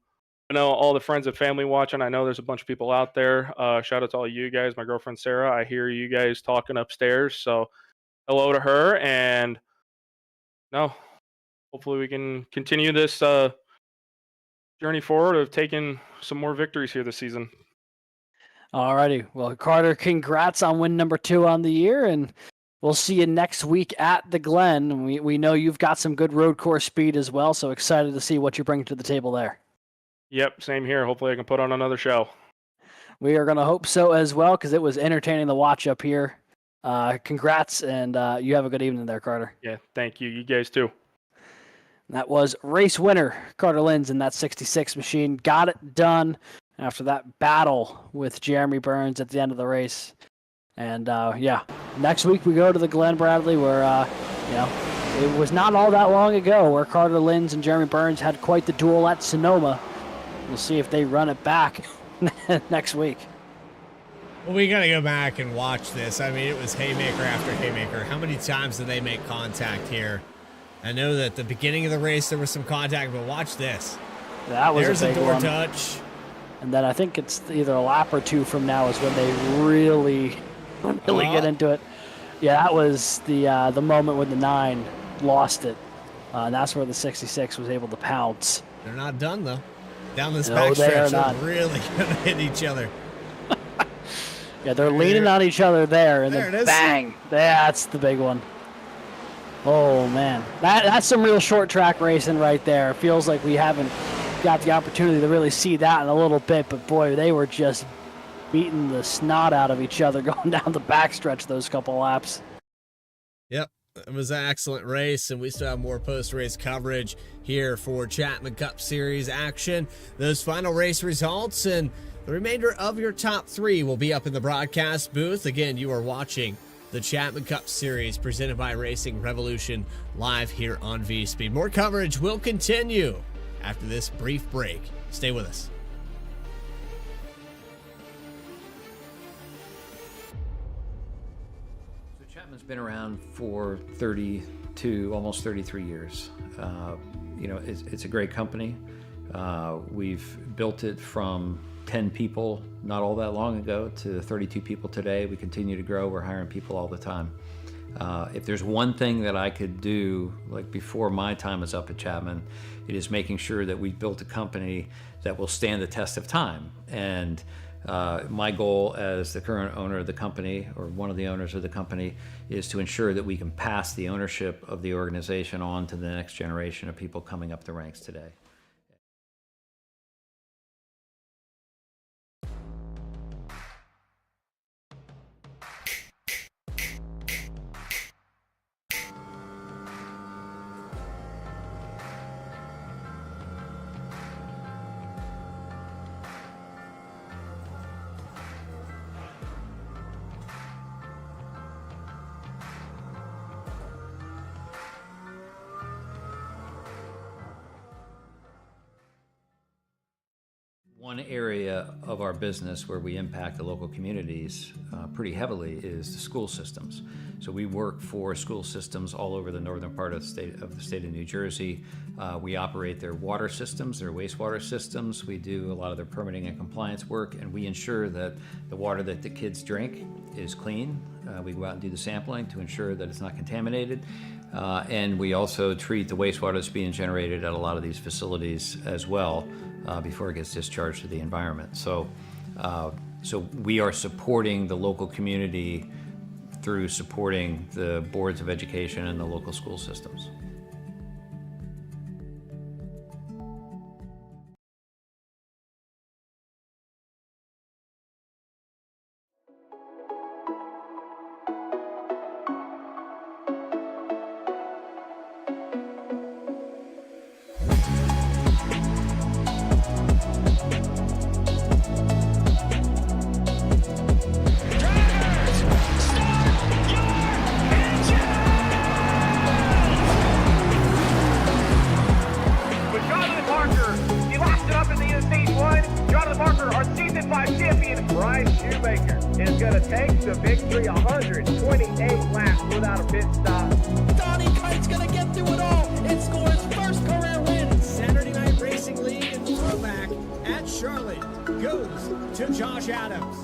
know all the friends and family watching. I know there's a bunch of people out there. Shout out to all you guys. My girlfriend Sarah. I hear you guys talking upstairs, so hello to her. And no, hopefully we can continue this journey forward of taking some more victories here this season. Alrighty. Well, Carter, congrats on win number 2 on the year, and we'll see you next week at the Glen. We know you've got some good road course speed as well, so excited to see what you bring to the table there. Yep, same here. Hopefully I can put on another show. We are going to hope so as well, because it was entertaining to watch up here. Congrats, and you have a good evening there, Carter. Yeah, thank you. You guys too. That was race winner Carter Linz in that 66 machine. Got it done after that battle with Jeremy Burns at the end of the race. And yeah, next week we go to the Glen Bradley, where it was not all that long ago where Carter Linz and Jeremy Burns had quite the duel at Sonoma. We'll see if they run it back next week. Well, we got to go back and watch this. I mean, it was haymaker after haymaker. How many times did they make contact here? I know that at the beginning of the race there was some contact, but watch this. That was There's a big door one. touch. And then I think it's either a lap or 2 from now is when they really get into it. Yeah, that was the moment when the 9 lost it. And that's where the 66 was able to pounce. They're not done, though. Down this No, back they are stretch, they're not. really going to hit each other. Yeah, they're leaning on each other there, and There then it is. bang! That's the big one. Oh, man. That's some real short track racing right there. It feels like we haven't got the opportunity to really see that in a little bit, but boy, they were just beating the snot out of each other going down the backstretch those couple laps. Yep, it was an excellent race, and we still have more post-race coverage here for Chapman Cup Series action. Those final race results and the remainder of your top 3 will be up in the broadcast booth. Again, you are watching the Chapman Cup Series presented by Racing Revolution live here on V-Speed. More coverage will continue after this brief break. Stay with us. So Chapman's been around for 32, almost 33 years. It's a great company. We've built it from 10 people not all that long ago to 32 people today. We continue to grow. We're hiring people all the time. If there's one thing that I could do, like before my time is up at Chapman, it is making sure that we've built a company that will stand the test of time. And my goal as the current owner of the company, or one of the owners of the company, is to ensure that we can pass the ownership of the organization on to the next generation of people coming up the ranks today. One area of our business where we impact the local communities pretty heavily is the school systems. So we work for school systems all over the northern part of the state of New Jersey. We operate their water systems, their wastewater systems. We do a lot of their permitting and compliance work, and we ensure that the water that the kids drink is clean. We go out and do the sampling to ensure that it's not contaminated. And we also treat the wastewater that's being generated at a lot of these facilities as well before it gets discharged to the environment. So we are supporting the local community through supporting the boards of education and the local school systems. Is going to take the victory 128 laps without a pit stop. Donnie Kite's going to get through it all and score his first career win. Saturday Night Racing League in the throwback at Charlotte goes to Josh Adams.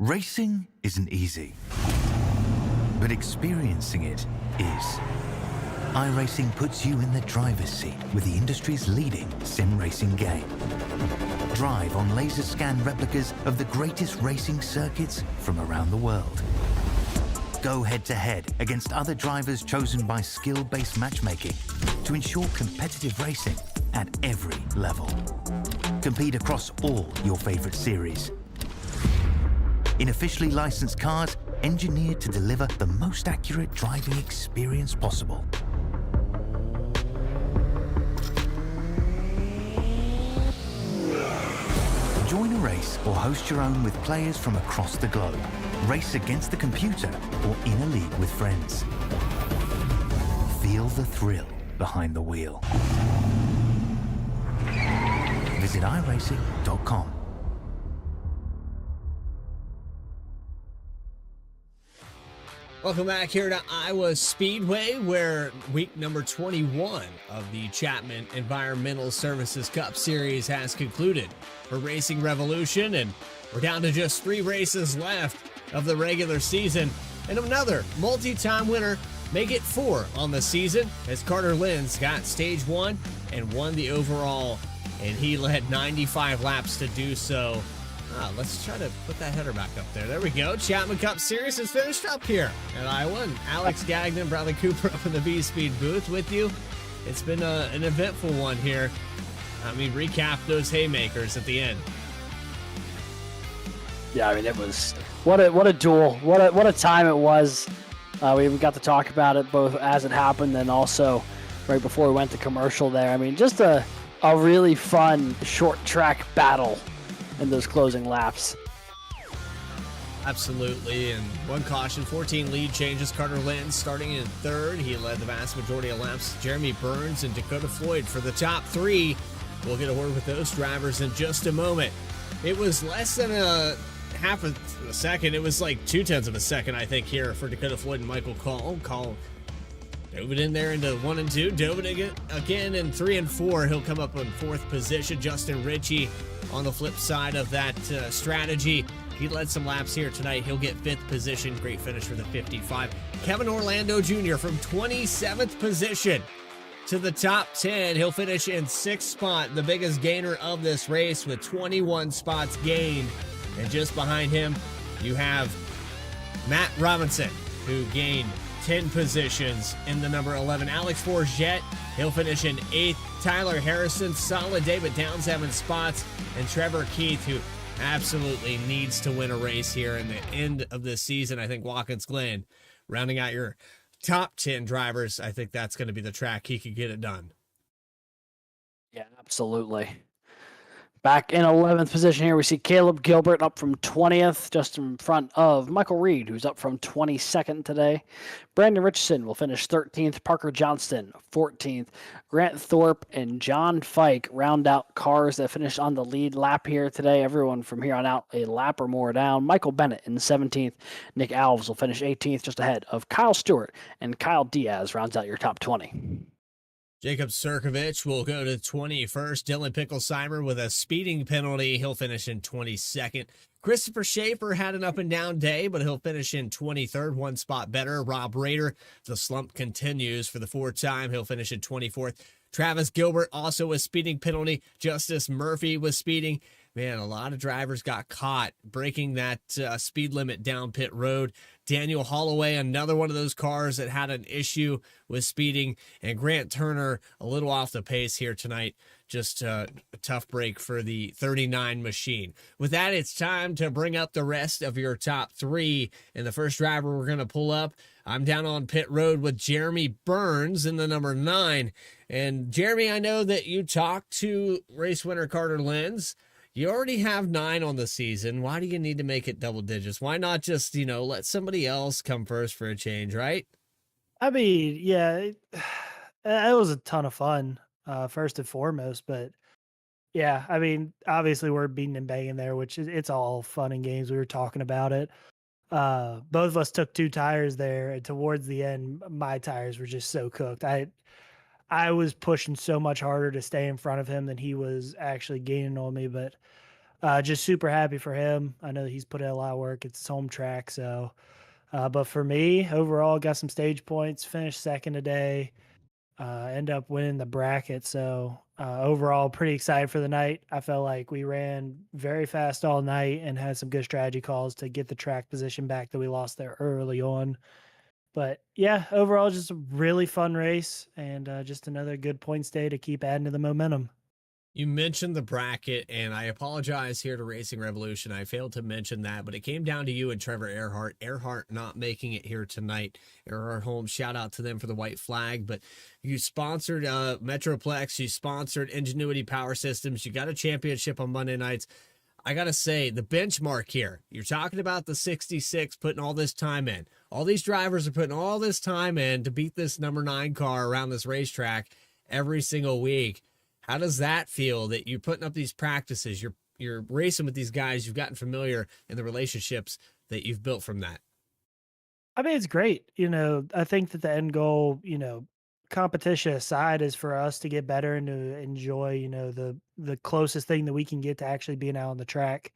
Racing isn't easy, but experiencing it is. iRacing puts you in the driver's seat with the industry's leading sim racing game. Drive on laser scan replicas of the greatest racing circuits from around the world. Go head-to-head against other drivers chosen by skill-based matchmaking to ensure competitive racing at every level. Compete across all your favorite series. In officially licensed cars, engineered to deliver the most accurate driving experience possible. Join a race or host your own with players from across the globe. Race against the computer or in a league with friends. Feel the thrill behind the wheel. Visit iRacing.com. Welcome back here to Iowa Speedway, where week number 21 of the Chapman Environmental Services Cup Series has concluded for Racing Revolution, and we're down to just 3 races left of the regular season, and another multi-time winner make it 4 on the season, as Carter Lenz got stage 1 and won the overall, and he led 95 laps to do so. Let's try to put that header back up there. There we go. Chapman Cup Series is finished up here at Iowa. And Alex Gagnon, Bradley Cooper up in the V-Speed booth with you. It's been an eventful one here. I mean, recap those haymakers at the end. Yeah, I mean, it was what a duel. What a time it was. We got to talk about it both as it happened and also right before we went to commercial there. I mean, just a really fun short track battle in those closing laps. Absolutely, and one caution, 14 lead changes. Carter Lenz starting in 3rd. He led the vast majority of laps. Jeremy Burns and Dakota Floyd for the top 3. We'll get a word with those drivers in just a moment. It was less than a half a second. It was like 0.2 of a second, I think, here for Dakota Floyd and Michael Call. Call dove it in there into 1 and 2. Dove it again in 3 and 4. He'll come up in 4th position. Justin Ritchie on the flip side of that strategy. He led some laps here tonight. He'll get 5th position. Great finish for the 55. Kevin Orlando Jr. from 27th position to the top 10. He'll finish in 6th spot, the biggest gainer of this race with 21 spots gained. And just behind him, you have Matt Robinson, who gained 10 positions in the number 11. Alex Forget, he'll finish in 8th. Tyler Harrison, solid day, but down 7 spots. And Trevor Keith, who absolutely needs to win a race here in the end of this season. I think Watkins Glen rounding out your top 10 drivers, I think that's going to be the track he could get it done. Yeah, absolutely. Back in 11th position here, we see Caleb Gilbert up from 20th, just in front of Michael Reed, who's up from 22nd today. Brandon Richardson will finish 13th. Parker Johnston, 14th. Grant Thorpe and John Fike round out cars that finished on the lead lap here today. Everyone from here on out a lap or more down. Michael Bennett in 17th. Nick Alves will finish 18th, just ahead of Kyle Stewart, and Kyle Diaz rounds out your top 20. Jacob Sirkovich will go to 21st. Dylan Picklesheimer with a speeding penalty. He'll finish in 22nd. Christopher Schaefer had an up and down day, but he'll finish in 23rd, one spot better. Rob Rader, the slump continues for the fourth time. He'll finish in 24th. Travis Gilbert also a speeding penalty. Justice Murphy was speeding. Man, a lot of drivers got caught breaking that speed limit down pit road. Daniel Holloway, another one of those cars that had an issue with speeding. And Grant Turner, a little off the pace here tonight. Just a tough break for the 39 machine. With that, it's time to bring up the rest of your top three. And the first driver we're going to pull up, I'm down on pit road with Jeremy Burns in the number 9. And Jeremy, I know that you talked to race winner Carter Lenz. You already have 9 on the season. Why do you need to make it double digits? Why not just, let somebody else come first for a change, right? I mean, yeah, it was a ton of fun, first and foremost. But yeah, I mean, obviously we're beating and banging there, which it's all fun and games. We were talking about it. Both of us took 2 tires there, and towards the end, my tires were just so cooked. I was pushing so much harder to stay in front of him than he was actually gaining on me, but just super happy for him. I know he's put in a lot of work. It's his home track. So, but for me, overall, got some stage points, finished second today, end up winning the bracket. So overall, pretty excited for the night. I felt like we ran very fast all night and had some good strategy calls to get the track position back that we lost there early on. But yeah, overall, just a really fun race and just another good points day to keep adding to the momentum. You mentioned the bracket, and I apologize here to Racing Revolution. I failed to mention that, but it came down to you and Trevor Erhardt. Erhardt not making it here tonight. Erhardt Holmes, shout out to them for the white flag. But you sponsored Metroplex. You sponsored Enginuity Power Systems. You got a championship on Monday nights. I got to say, the benchmark here, you're talking about the 66 putting all this time in. All these drivers are putting all this time in to beat this number 9 car around this racetrack every single week. How does that feel that you're putting up these practices, you're racing with these guys, you've gotten familiar in the relationships that you've built from that? I mean, it's great. I think that the end goal, competition aside, is for us to get better and to enjoy, the closest thing that we can get to actually being out on the track.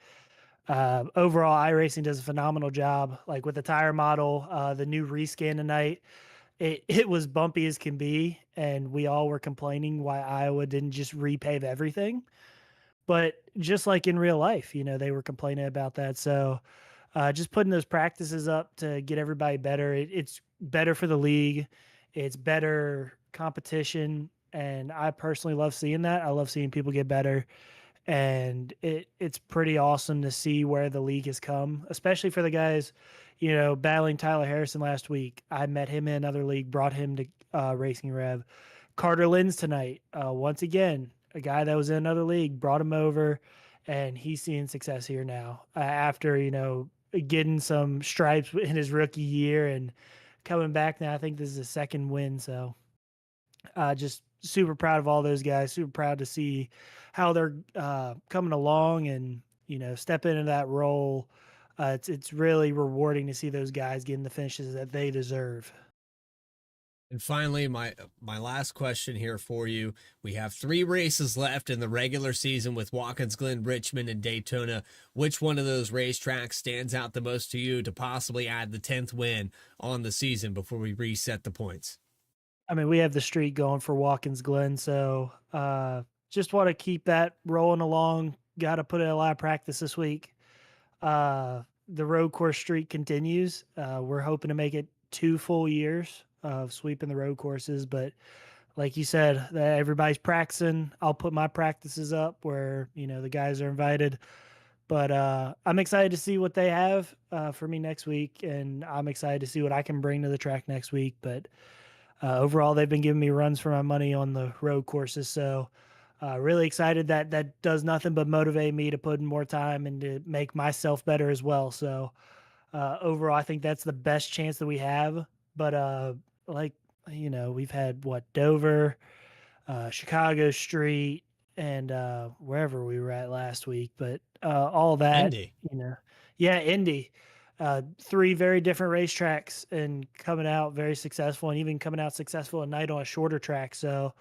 Overall, iRacing does a phenomenal job. Like with the tire model, the new rescan tonight, it was bumpy as can be, and we all were complaining why Iowa didn't just repave everything. But just like in real life, they were complaining about that. So just putting those practices up to get everybody better. It's better for the league. It's better competition. And I personally love seeing that. I love seeing people get better. And it's pretty awesome to see where the league has come, especially for the guys, battling Tyler Harrison last week. I met him in another league, brought him to Racing Rev. Carter Lenz tonight, once again, a guy that was in another league, brought him over, and he's seeing success here now after, getting some stripes in his rookie year and coming back now. I think this is his second win. So just super proud of all those guys, super proud to see how they're coming along and, step into that role. It's really rewarding to see those guys getting the finishes that they deserve. And finally, my last question here for you. We have 3 races left in the regular season with Watkins Glen, Richmond, and Daytona. Which one of those racetracks stands out the most to you to possibly add the 10th win on the season before we reset the points? I mean, we have the streak going for Watkins Glen, so just want to keep that rolling along. Got to put in a lot of practice this week. The road course streak continues. We're hoping to make it 2 full years of sweeping the road courses, but like you said, that everybody's practicing. I'll put my practices up where, the guys are invited. But I'm excited to see what they have for me next week, and I'm excited to see what I can bring to the track next week. But overall, they've been giving me runs for my money on the road courses, so really excited that does nothing but motivate me to put in more time and to make myself better as well. So overall, I think that's the best chance that we have. But like we've had Dover, Chicago Street, and wherever we were at last week. But all that, Indy. Yeah, Indy. Three very different racetracks and coming out very successful, and even coming out successful at night on a shorter track. So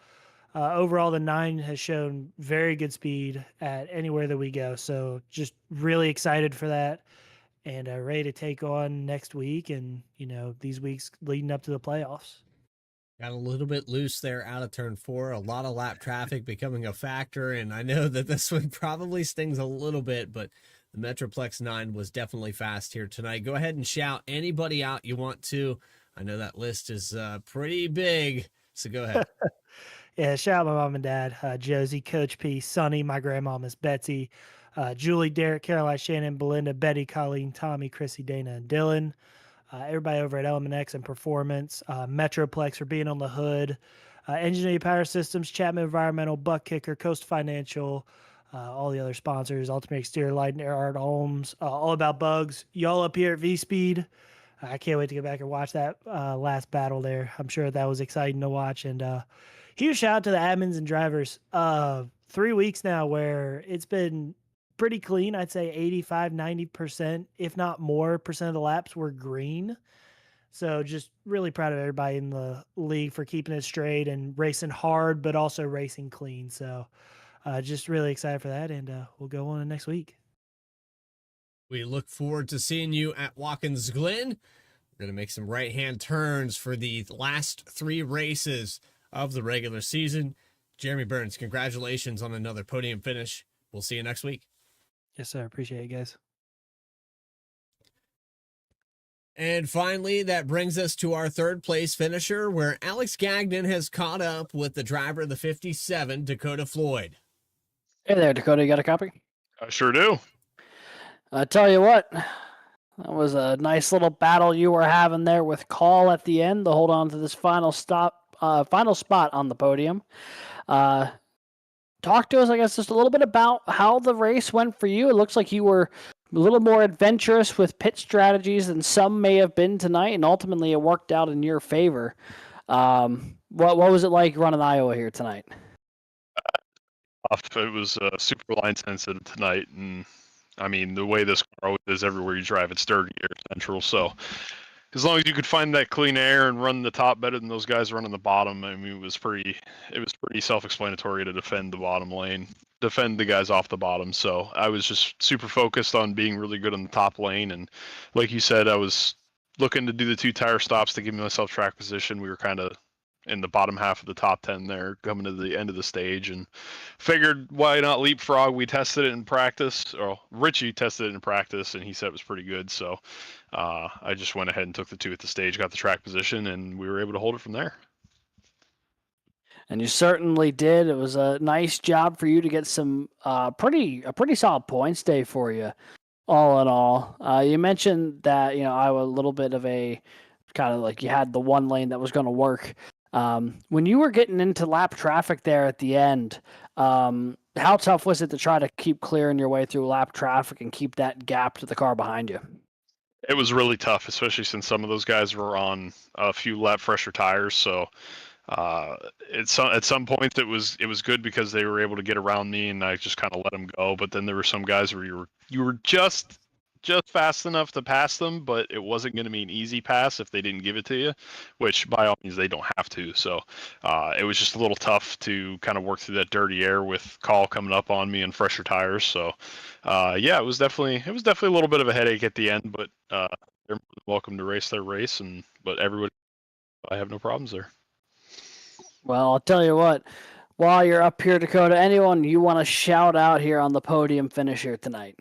overall, the 9 has shown very good speed at anywhere that we go. So just really excited for that, and ready to take on next week and these weeks leading up to the playoffs. Got a little bit loose there out of turn 4. A lot of lap traffic becoming a factor, and I know that this one probably stings a little bit, but the Metroplex 9 was definitely fast here tonight. Go ahead and shout anybody out you want to. I know that list is pretty big, so go ahead. Yeah, shout out my mom and dad, Josie, Coach P, Sonny, my grandma, Miss Betsy, Julie, Derek, Caroline, Shannon, Belinda, Betty, Colleen, Tommy, Chrissy, Dana, and Dylan. Everybody over at Element X and Performance, Metroplex for being on the hood, Enginuity Power Systems, Chapman Environmental, Buttkicker, Coast Financial, all the other sponsors, Ultimate Exterior Light and Erhardt Homes, All About Bugs, y'all up here at V-Speed. I can't wait to get back and watch that last battle there. I'm sure that was exciting to watch. And huge shout out to the admins and drivers. 3 weeks now where it's been pretty clean. I'd say 85-90%, if not more, percent of the laps were green. So just really proud of everybody in the league for keeping it straight and racing hard, but also racing clean. So just really excited for that, and we'll go on to next week. We look forward to seeing you at Watkins Glen. We're going to make some right-hand turns for the last 3 races of the regular season. Jeremy Burns, congratulations on another podium finish. We'll see you next week. Yes, sir. Appreciate it, guys. And finally, that brings us to our 3rd place finisher, where Alex Gagnon has caught up with the driver of the 57, Dakota Floyd. Hey there, Dakota. You got a copy? I sure do. I tell you what, that was a nice little battle you were having there with Call at the end to hold on to this final spot on the podium. Talk to us, I guess, just a little bit about how the race went for you. It looks like you were a little more adventurous with pit strategies than some may have been tonight, and ultimately it worked out in your favor. What was it like running Iowa here tonight? It was super line sensitive tonight, and I mean the way this car always is everywhere you drive, it's dirty air central. So as long as you could find that clean air and run the top better than those guys running the bottom, I mean it was pretty self-explanatory to defend the bottom lane, defend the guys off the bottom. So I was just super focused on being really good on the top lane, and like you said, I was looking to do the 2 tire stops to give myself track position. We were kind of in the bottom half of the top 10 there coming to the end of the stage, and figured why not leapfrog. We tested it in practice, or Richie tested it in practice, and he said it was pretty good. So I just went ahead and took the 2 at the stage, got the track position, and we were able to hold it from there. And you certainly did. It was a nice job for you to get some pretty solid points day for you, all in all. You mentioned that Iowa a little bit of a kind of like you had the one lane that was going to work. When you were getting into lap traffic there at the end, how tough was it to try to keep clearing your way through lap traffic and keep that gap to the car behind you? It was really tough, especially since some of those guys were on a few lap fresher tires. So at some points it was good because they were able to get around me, and I just kind of let them go. But then there were some guys where you were just fast enough to pass them, but it wasn't going to be an easy pass if they didn't give it to you, which by all means they don't have to. So it was just a little tough to kind of work through that dirty air with Call coming up on me and fresher tires. So yeah, it was definitely a little bit of a headache at the end, but they're welcome to race their race, but everybody, I have no problems there. Well, I'll tell you what, while you're up here, Dakota, anyone you want to shout out here on the podium finish here tonight?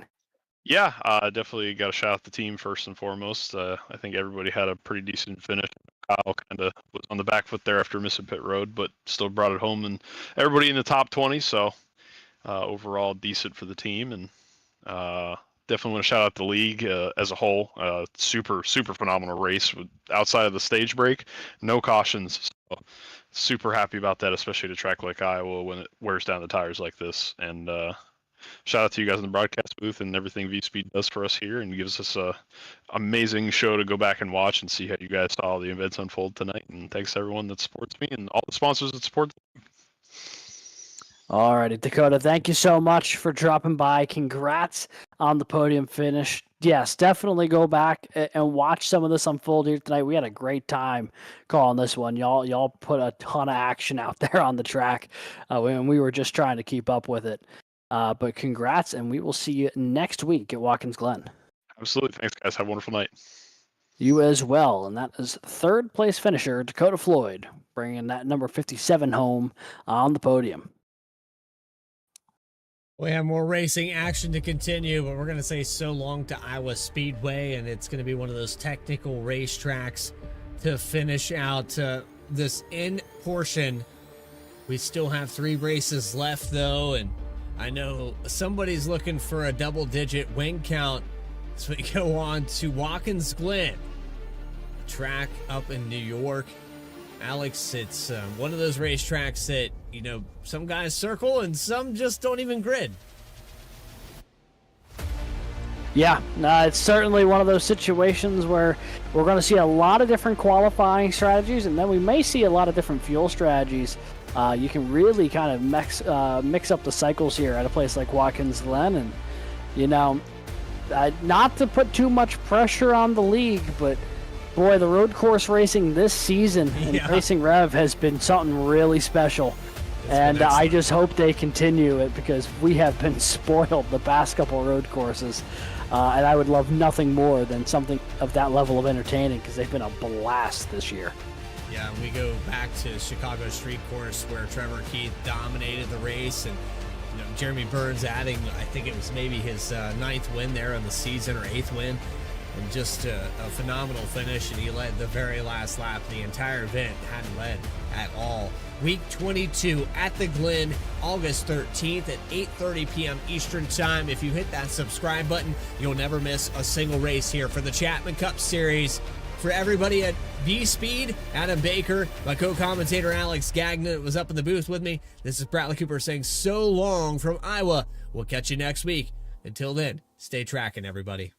Yeah, definitely got to shout out the team first and foremost. I think everybody had a pretty decent finish. Kyle kind of was on the back foot there after missing pit road, but still brought it home, and everybody in the top 20. So overall, decent for the team. And Definitely want to shout out the league as a whole. Super phenomenal race outside of the stage break, no cautions. So super happy about that, especially at a track like Iowa when it wears down the tires like this. And shout out to you guys in the broadcast booth and everything V-Speed does for us here and gives us a amazing show to go back and watch and see how you guys saw the events unfold tonight. And thanks to everyone that supports me and all the sponsors that support me. All righty, Dakota, thank you so much for dropping by. Congrats on the podium finish. Yes, definitely go back and watch some of this unfold here tonight. We had a great time calling this one. Y'all put a ton of action out there on the track when we were just trying to keep up with it. But congrats, and we will see you next week at Watkins Glen. Absolutely. Thanks, guys. Have a wonderful night. You as well. And that is third place finisher, Dakota Floyd, bringing that number 57 home on the podium. We have more racing action to continue, but we're going to say so long to Iowa Speedway, and it's going to be one of those technical racetracks to finish out this end portion. We still have 3 races left, though, and I know somebody's looking for a double-digit win count. So we go on to Watkins Glen, a track up in New York. Alex, it's one of those racetracks that, you know, some guys circle and some just don't even grid. Yeah, it's certainly one of those situations where we're going to see a lot of different qualifying strategies, and then we may see a lot of different fuel strategies. You can really kind of mix up the cycles here at a place like Watkins Glen, and, you know, not to put too much pressure on the league, but boy, the road course racing this season in Racing Rev has been something really special. And I just hope they continue it because we have been spoiled the past couple road courses. And I would love nothing more than something of that level of entertaining because they've been a blast this year. Yeah, we go back to Chicago Street Course where Trevor Keith dominated the race, and you know, Jeremy Burns adding, I think it was maybe his 9th win there on the season or 8th win. And just a phenomenal finish, and he led the very last lap. The entire event hadn't led at all. Week 22 at the Glen, August 13th at 8:30 p.m. Eastern Time. If you hit that subscribe button, you'll never miss a single race here for the Chapman Cup Series. For everybody at V-Speed, Adam Baker, my co-commentator Alex Gagnon was up in the booth with me. This is Bradley Cooper saying so long from Iowa. We'll catch you next week. Until then, stay tracking, everybody.